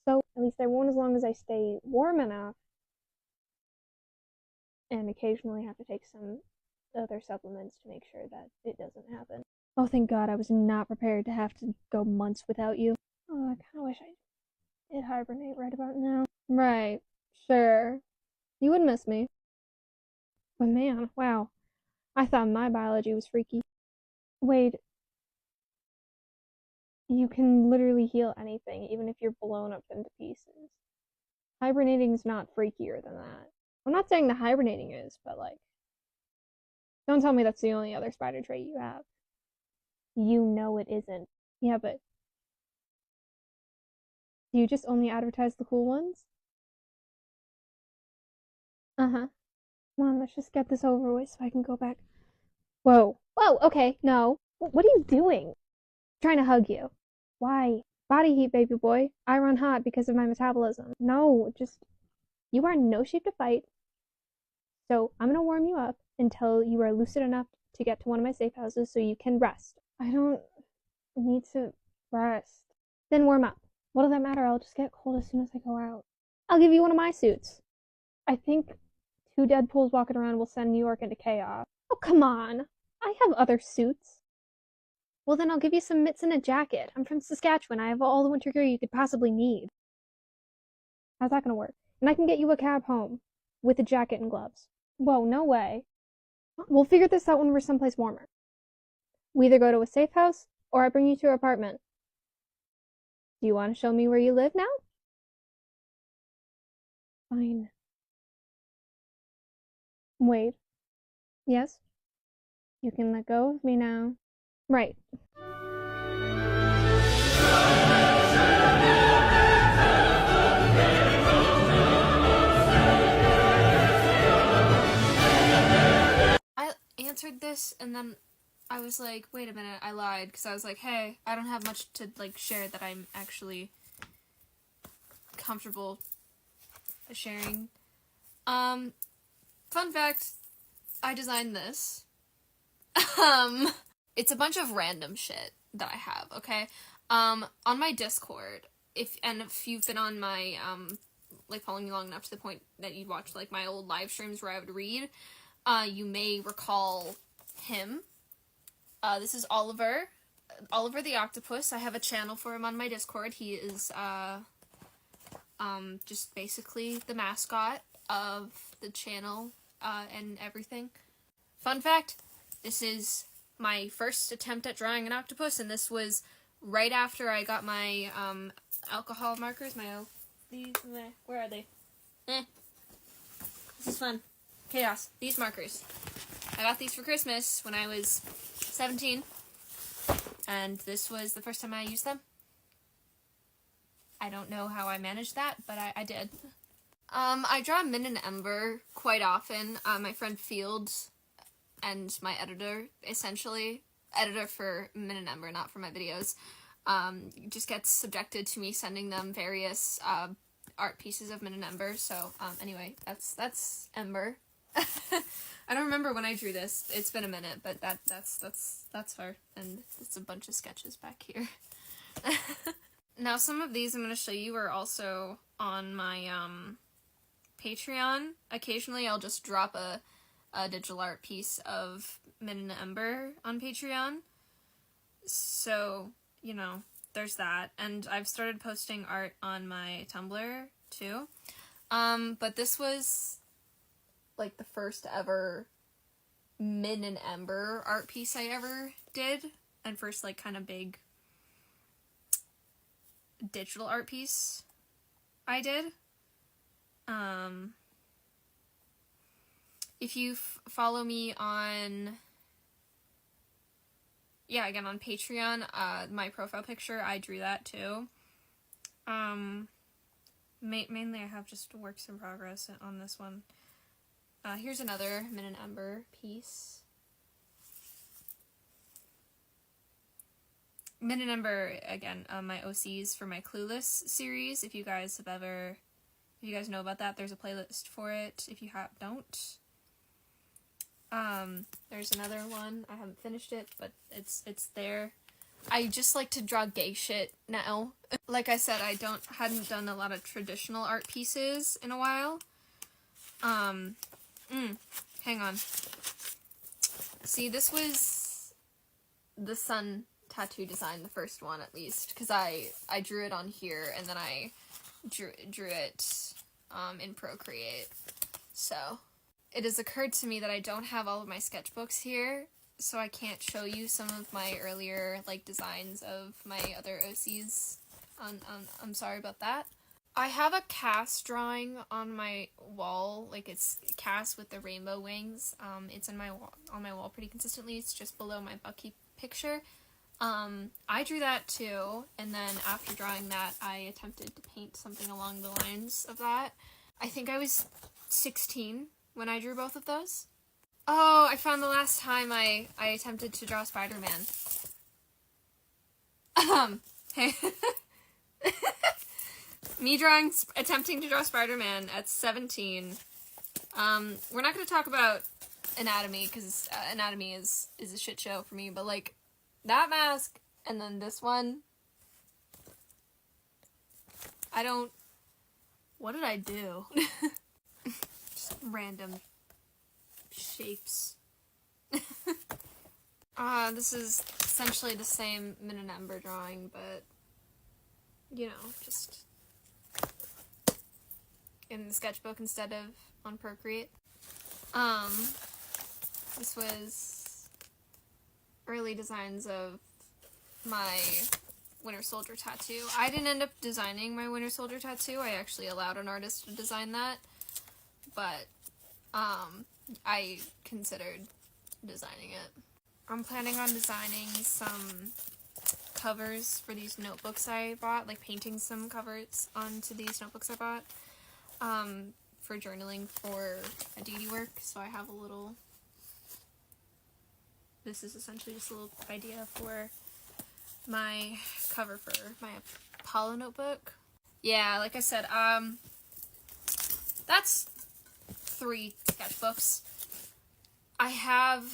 So, at least I won't as long as I stay warm enough and occasionally have to take some other supplements to make sure that it doesn't happen. Oh, thank God, I was not prepared to have to go months without you. Oh, I kind of wish I did hibernate right about now. Right, sure. You would miss me. But man, wow. I thought my biology was freaky. Wade, you can literally heal anything, even if you're blown up into pieces. Hibernating's not freakier than that. I'm not saying the hibernating is, but like, don't tell me that's the only other spider trait you have. You know it isn't. Yeah, but do you just only advertise the cool ones? Uh-huh. Come on, let's just get this over with so I can go back. Whoa. Whoa, okay, no. What are you doing? I'm trying to hug you. Why? Body heat, baby boy. I run hot because of my metabolism. No, just, you are in no shape to fight. So I'm gonna warm you up until you are lucid enough to get to one of my safe houses so you can rest. I don't need to rest. Then warm up. What does that matter? I'll just get cold as soon as I go out. I'll give you one of my suits. I think 2 Deadpools walking around will send New York into chaos. Oh, come on. I have other suits. Well, then I'll give you some mitts and a jacket. I'm from Saskatchewan. I have all the winter gear you could possibly need. How's that gonna work? And I can get you a cab home with a jacket and gloves. Whoa, no way. We'll figure this out when we're someplace warmer. We either go to a safe house or I bring you to your apartment. Do you want to show me where you live now? Fine. Wait. Yes? You can let go of me now. Right. I answered this and then I was like, wait a minute, I lied, because I was like, hey, I don't have much to, like, share that I'm actually comfortable sharing. Fun fact, I designed this. It's a bunch of random shit that I have, okay? On my Discord, if you've been on my, like, following me long enough to the point that you'd watch, like, my old live streams where I would read, you may recall him. This is Oliver. Oliver the Octopus. I have a channel for him on my Discord. He is, just basically the mascot of the channel, and everything. Fun fact, this is my first attempt at drawing an octopus, and this was right after I got my alcohol markers, where are they? This is fun. Chaos. These markers. I got these for Christmas when I was 17, and this was the first time I used them. I don't know how I managed that, but I did. I draw Min and Ember quite often. My friend Field and my editor, essentially, editor for Min and Ember, not for my videos, just gets subjected to me sending them various art pieces of Min and Ember. So anyway, that's Ember. I don't remember when I drew this. It's been a minute, but that's her, and it's a bunch of sketches back here. Now, some of these I'm going to show you are also on my Patreon. Occasionally, I'll just drop a digital art piece of Min and Ember on Patreon. So, you know, there's that. And I've started posting art on my Tumblr, too. But this was, like, the first ever Min and Ember art piece I ever did. And first, like, kind of big digital art piece I did. If you follow me on, again, on Patreon, my profile picture, I drew that too. Mainly I have just works in progress on this one. Here's another Min and Ember piece. Min and Ember, again, my OCs for my Clueless series. If you guys know about that, there's a playlist for it. If you don't. There's another one. I haven't finished it, but it's there. I just like to draw gay shit now. Like I said, I hadn't done a lot of traditional art pieces in a while. Hang on. See, this was the sun tattoo design, the first one at least, because I drew it on here, and then I drew it in Procreate. So it has occurred to me that I don't have all of my sketchbooks here, so I can't show you some of my earlier, like, designs of my other OCs. I'm sorry about that. I have a Cass drawing on my wall, like, it's Cass with the rainbow wings. It's on my wall pretty consistently. It's just below my Bucky picture. I drew that too, and then after drawing that, I attempted to paint something along the lines of that. I think I was 16 when I drew both of those. Oh, I found the last time I attempted to draw Spider-Man. Hey. Me attempting to draw Spider-Man at 17. We're not going to talk about anatomy, because anatomy is a shit show for me, but, like, that mask, and then this one, what did I do? Just random shapes. This is essentially the same Min and Ember drawing, but, you know, just in the sketchbook instead of on Procreate. This was early designs of my Winter Soldier tattoo. I didn't end up designing my Winter Soldier tattoo. I actually allowed an artist to design that, but I considered designing it. I'm planning on designing some covers for these notebooks I bought, like painting some covers onto these notebooks I bought, for journaling for a DD work, so I have a little. This is essentially just a little idea for my cover for my Apollo notebook. Yeah, like I said, that's 3 sketchbooks. I have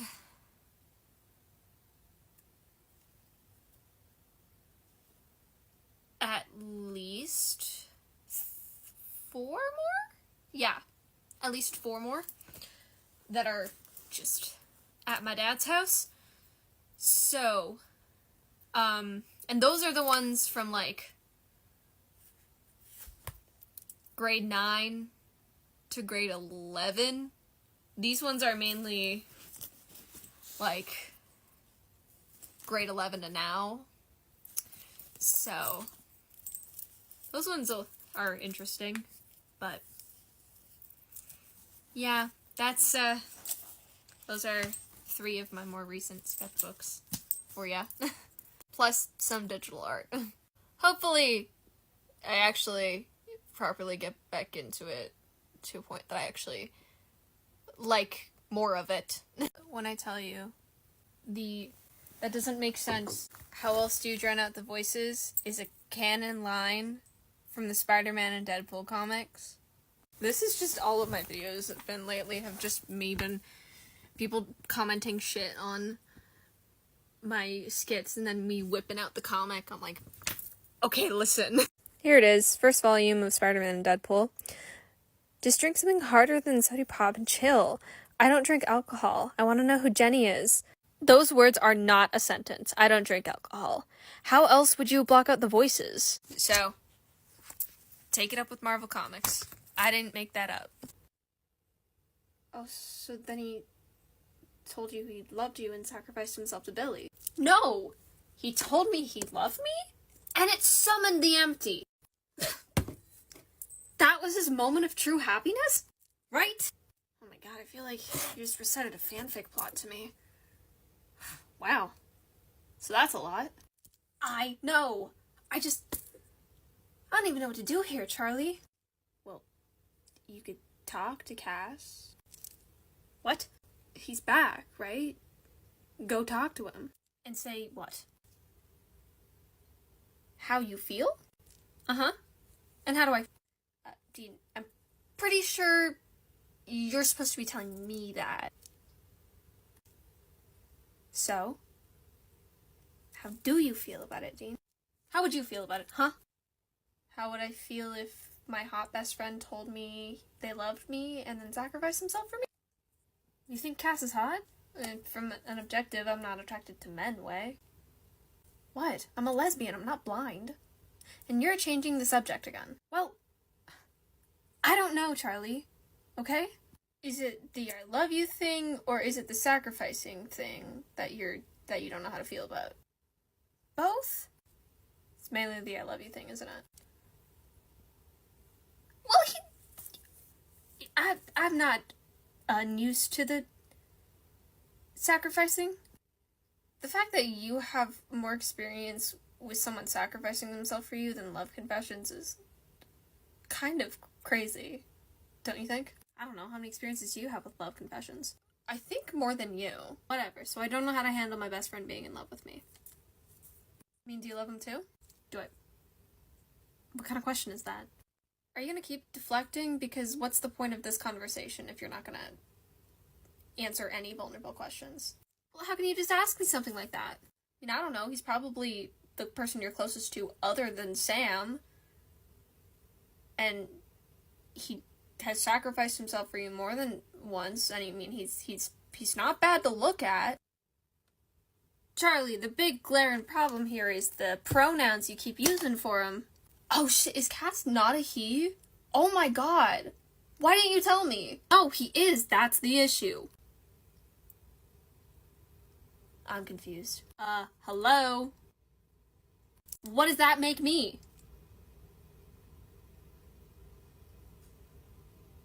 at least 4 more? Yeah, at least 4 more that are just at my dad's house. So, and those are the ones from, like, grade 9 to grade 11. These ones are mainly, like, grade 11 to now. So, those ones are interesting, but yeah, that's, those are 3 of my more recent sketchbooks for ya. Plus some digital art. Hopefully, I actually properly get back into it to a point that I actually like more of it. When I tell you, that doesn't make sense. How else do you drown out the voices is a canon line from the Spider-Man and Deadpool comics. This is just all of my videos have been lately, have just been people commenting shit on my skits and then me whipping out the comic. I'm like, okay, listen. Here it is, first volume of Spider-Man and Deadpool. Just drink something harder than soda pop and chill. I don't drink alcohol. I want to know who Jenny is. Those words are not a sentence. I don't drink alcohol. How else would you block out the voices? So, take it up with Marvel Comics. I didn't make that up. Oh, so then he told you he loved you and sacrificed himself to Billy. No! He told me he loved me? And it summoned the empty. That was his moment of true happiness? Right? Oh my god, I feel like you just recited a fanfic plot to me. Wow. So that's a lot. I know. I don't even know what to do here, Charlie. Well, you could talk to Cass. What? He's back, right? Go talk to him. And say what? How you feel? Uh-huh. And how do I... Dean, I'm pretty sure you're supposed to be telling me that. So? How do you feel about it, Dean? How would you feel about it, huh? How would I feel if my hot best friend told me they loved me and then sacrificed himself for me? You think Cass is hot? And from an objective, I'm not attracted to men way. What? I'm a lesbian, I'm not blind. And you're changing the subject again. Well, I don't know, Charlie. Okay? Is it the I love you thing, or is it the sacrificing thing that you don't know how to feel about? Both? It's mainly the I love you thing, isn't it? Well, I'm not unused to the sacrificing. The fact that you have more experience with someone sacrificing themselves for you than love confessions is kind of crazy, don't you think? I don't know, how many experiences do you have with love confessions? I think more than you. Whatever, so I don't know how to handle my best friend being in love with me. I mean, do you love him too? What kind of question is that? Are you gonna keep deflecting? Because what's the point of this conversation if you're not gonna answer any vulnerable questions? Well, how can you just ask me something like that? I mean, I don't know, he's probably the person you're closest to other than Sam. And he has sacrificed himself for you more than once, and I mean, he's not bad to look at. Charlie, the big glaring problem here is the pronouns you keep using for him. Oh shit, is Cass not a he? Oh my god. Why didn't you tell me? Oh, he is, that's the issue. I'm confused. Hello? What does that make me?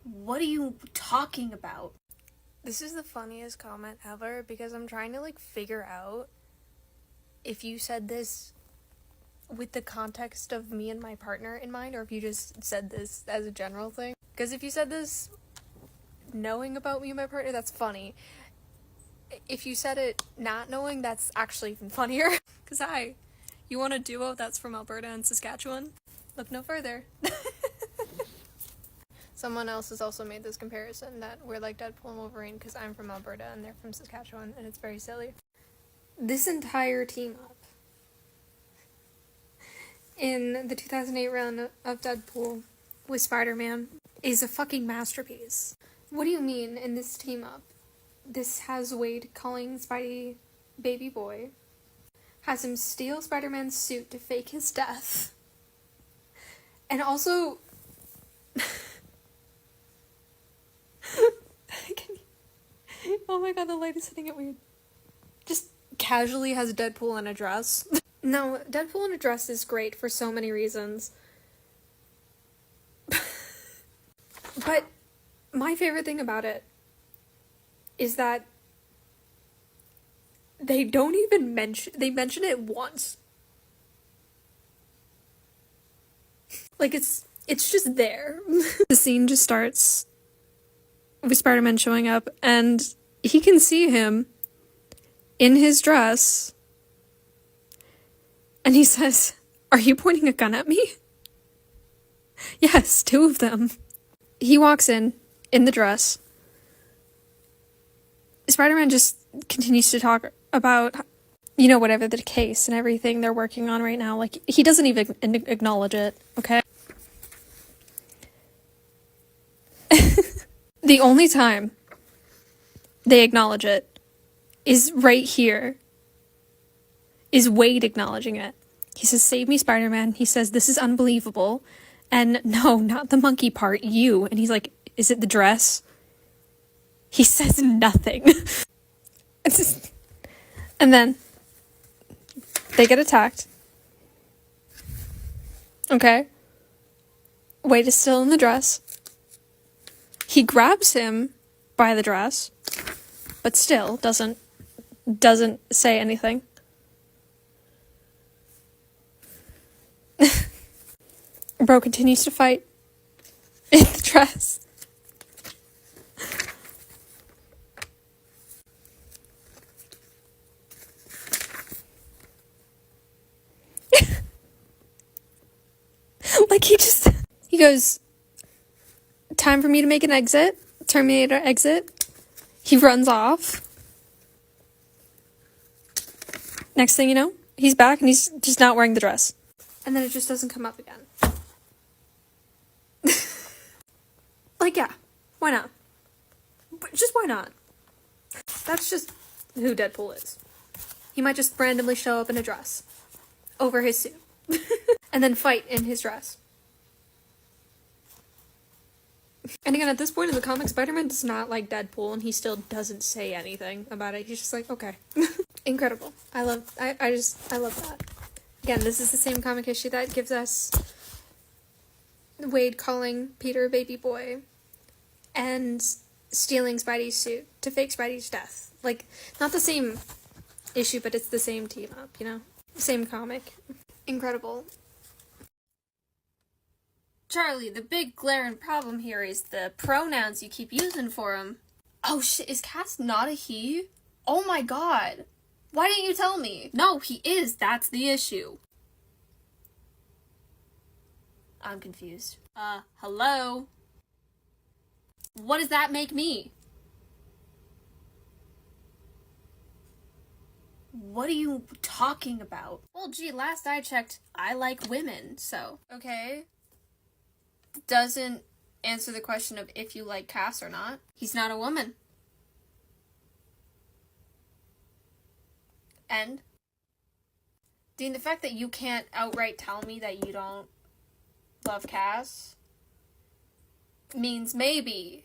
What are you talking about? This is the funniest comment ever because I'm trying to figure out if you said this with the context of me and my partner in mind or if you just said this as a general thing. Because if you said this knowing about me and my partner, that's funny. If you said it not knowing, that's actually even funnier. Because you want a duo that's from Alberta and Saskatchewan? Look no further. Someone else has also made this comparison that we're like Deadpool and Wolverine because I'm from Alberta and they're from Saskatchewan, and it's very silly. This entire team up in the 2008 run of Deadpool with Spider-Man is a fucking masterpiece. What do you mean in this team up? This has Wade calling Spidey baby boy, has him steal Spider-Man's suit to fake his death, and also oh my god, the light is hitting it weird. Just casually has Deadpool in a dress. No, Deadpool in a dress is great for so many reasons. But my favorite thing about it is that they don't even they mention it once. Like, it's just there. The scene just starts with Spider-Man showing up, and he can see him in his dress, and he says, "Are you pointing a gun at me?" Yes, two of them. He walks in the dress. Spider-Man just continues to talk about, you know, whatever the case and everything they're working on right now. Like, he doesn't even acknowledge it, okay? The only time they acknowledge it is right here. Is Wade acknowledging it. He says, "Save me, Spider-Man." He says, "This is unbelievable." And no, not the monkey part, you. And he's like, "Is it the dress?" He says nothing. And then they get attacked. Okay. Wade is still in the dress. He grabs him by the dress, but still doesn't say anything. Bro continues to fight in the dress. Like, he goes, "Time for me to make an exit. Terminator exit." He runs off. Next thing you know, he's back and he's just not wearing the dress. And then it just doesn't come up again. Like, yeah, why not? But just why not? That's just who Deadpool is. He might just randomly show up in a dress over his suit and then fight in his dress. And again, at this point in the comic, Spider-Man does not like Deadpool, and he still doesn't say anything about it. He's just like, okay. Incredible. I love that. Again, this is the same comic issue that gives us Wade calling Peter baby boy and stealing Spidey's suit to fake Spidey's death. Like, not the same issue, but it's the same team up, you know? Same comic. Incredible. Charlie, the big glaring problem here is the pronouns you keep using for him. Oh shit, is Cass not a he? Oh my god. Why didn't you tell me? No, he is. That's the issue. I'm confused. Hello? What does that make me? What are you talking about? Well, gee, last I checked, I like women, so. Okay. Doesn't answer the question of if you like Cass or not. He's not a woman. And Dean, the fact that you can't outright tell me that you don't love Cass means maybe,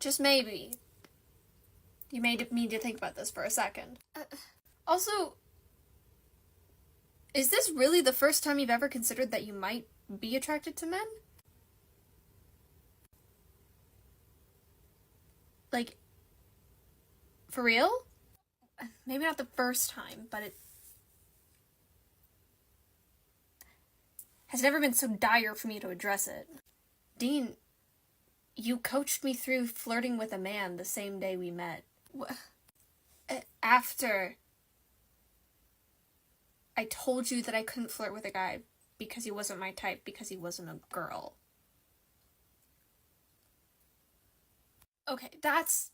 just maybe, you made me to think about this for a second. Also, is this really the first time you've ever considered that you might be attracted to men? Like, for real? Maybe not the first time, but it has never been so dire for me to address it. Dean, you coached me through flirting with a man the same day we met. After I told you that I couldn't flirt with a guy because he wasn't my type, because he wasn't a girl. Okay, that's...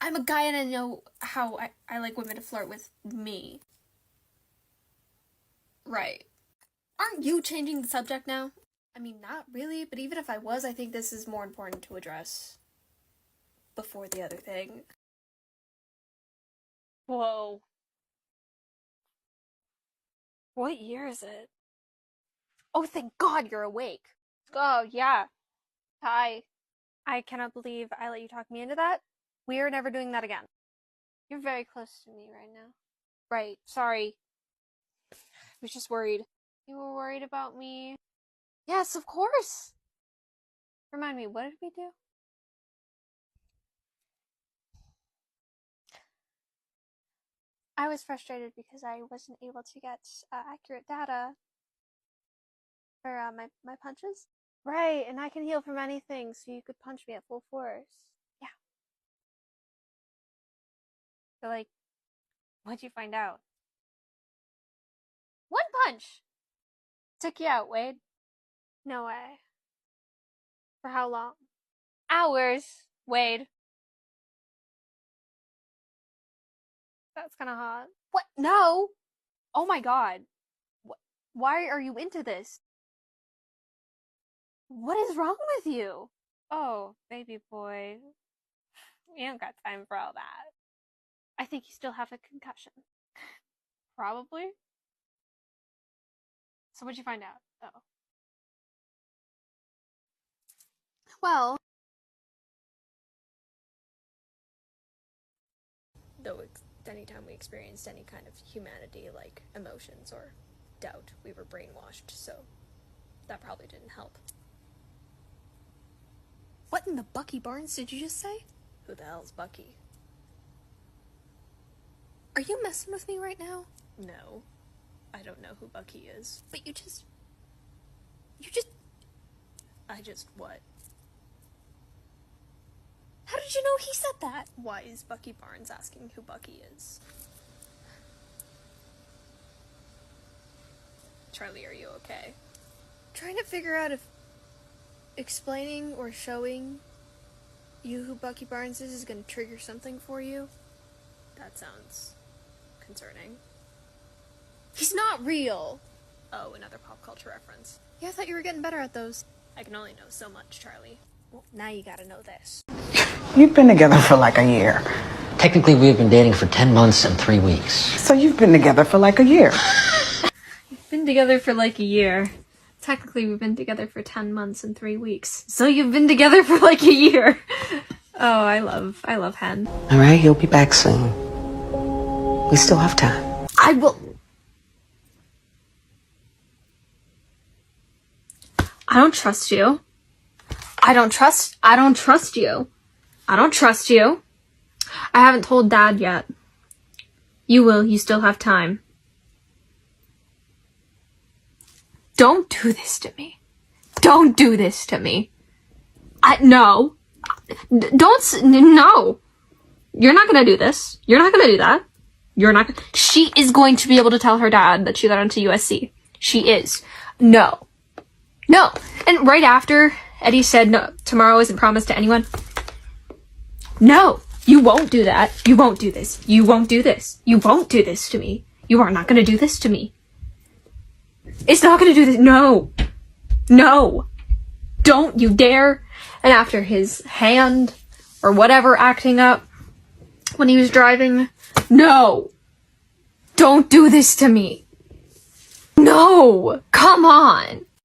I'm a guy and I know how I like women to flirt with me. Right. Aren't you changing the subject now? I mean, not really, but even if I was, I think this is more important to address before the other thing. Whoa. What year is it? Oh, thank God you're awake. Oh, yeah. Hi. I cannot believe I let you talk me into that. We are never doing that again. You're very close to me right now. Right, sorry. I was just worried. You were worried about me? Yes, of course! Remind me, what did we do? I was frustrated because I wasn't able to get accurate data for my punches. Right, and I can heal from anything, so you could punch me at full force. Yeah. So, like, what'd you find out? One punch! Took you out, Wade. No way. For how long? Hours, Wade. That's kind of hot. What? No! Oh my god. Why are you into this? What is wrong with you? Oh, baby boy. We don't got time for all that. I think you still have a concussion. Probably. So what'd you find out, though? Well, Though anytime we experienced any kind of humanity, like emotions or doubt, we were brainwashed, so that probably didn't help. what in the Bucky Barnes did you just say? Who the hell's Bucky? Are you messing with me right now? No. I don't know who Bucky is. But you just... I just what? How did you know he said that? Why is Bucky Barnes asking who Bucky is? Charlie, are you okay? Trying to figure out if explaining or showing you who Bucky Barnes is gonna trigger something for you. That sounds concerning. He's not real! Oh, another pop culture reference. Yeah, I thought you were getting better at those. I can only know so much, Charlie. Well, now you gotta know this. You've been together for like a year. Technically, we've been dating for 10 months and 3 weeks. So you've been together for like a year. Been together for like a year. Technically, we've been together for 10 months and 3 weeks. So you've been together for like a year. Oh, I love Hen. All right, he'll be back soon. We still have time. I will... I don't trust you. I don't trust you. I don't trust you. I haven't told Dad yet. You will. You still have time. Don't do this to me. Don't do this to me. No. No. You're not gonna do this. You're not gonna do that. You're not gonna... She is going to be able to tell her dad that she got into USC. She is. No. No. And right after Eddie said, no, tomorrow isn't promised to anyone. No. You won't do that. You won't do this. You won't do this. You won't do this to me. You are not gonna do this to me. It's not gonna do this. No. No. Don't you dare. And after his hand or whatever acting up when he was driving, no. Don't do this to me. No. Come on.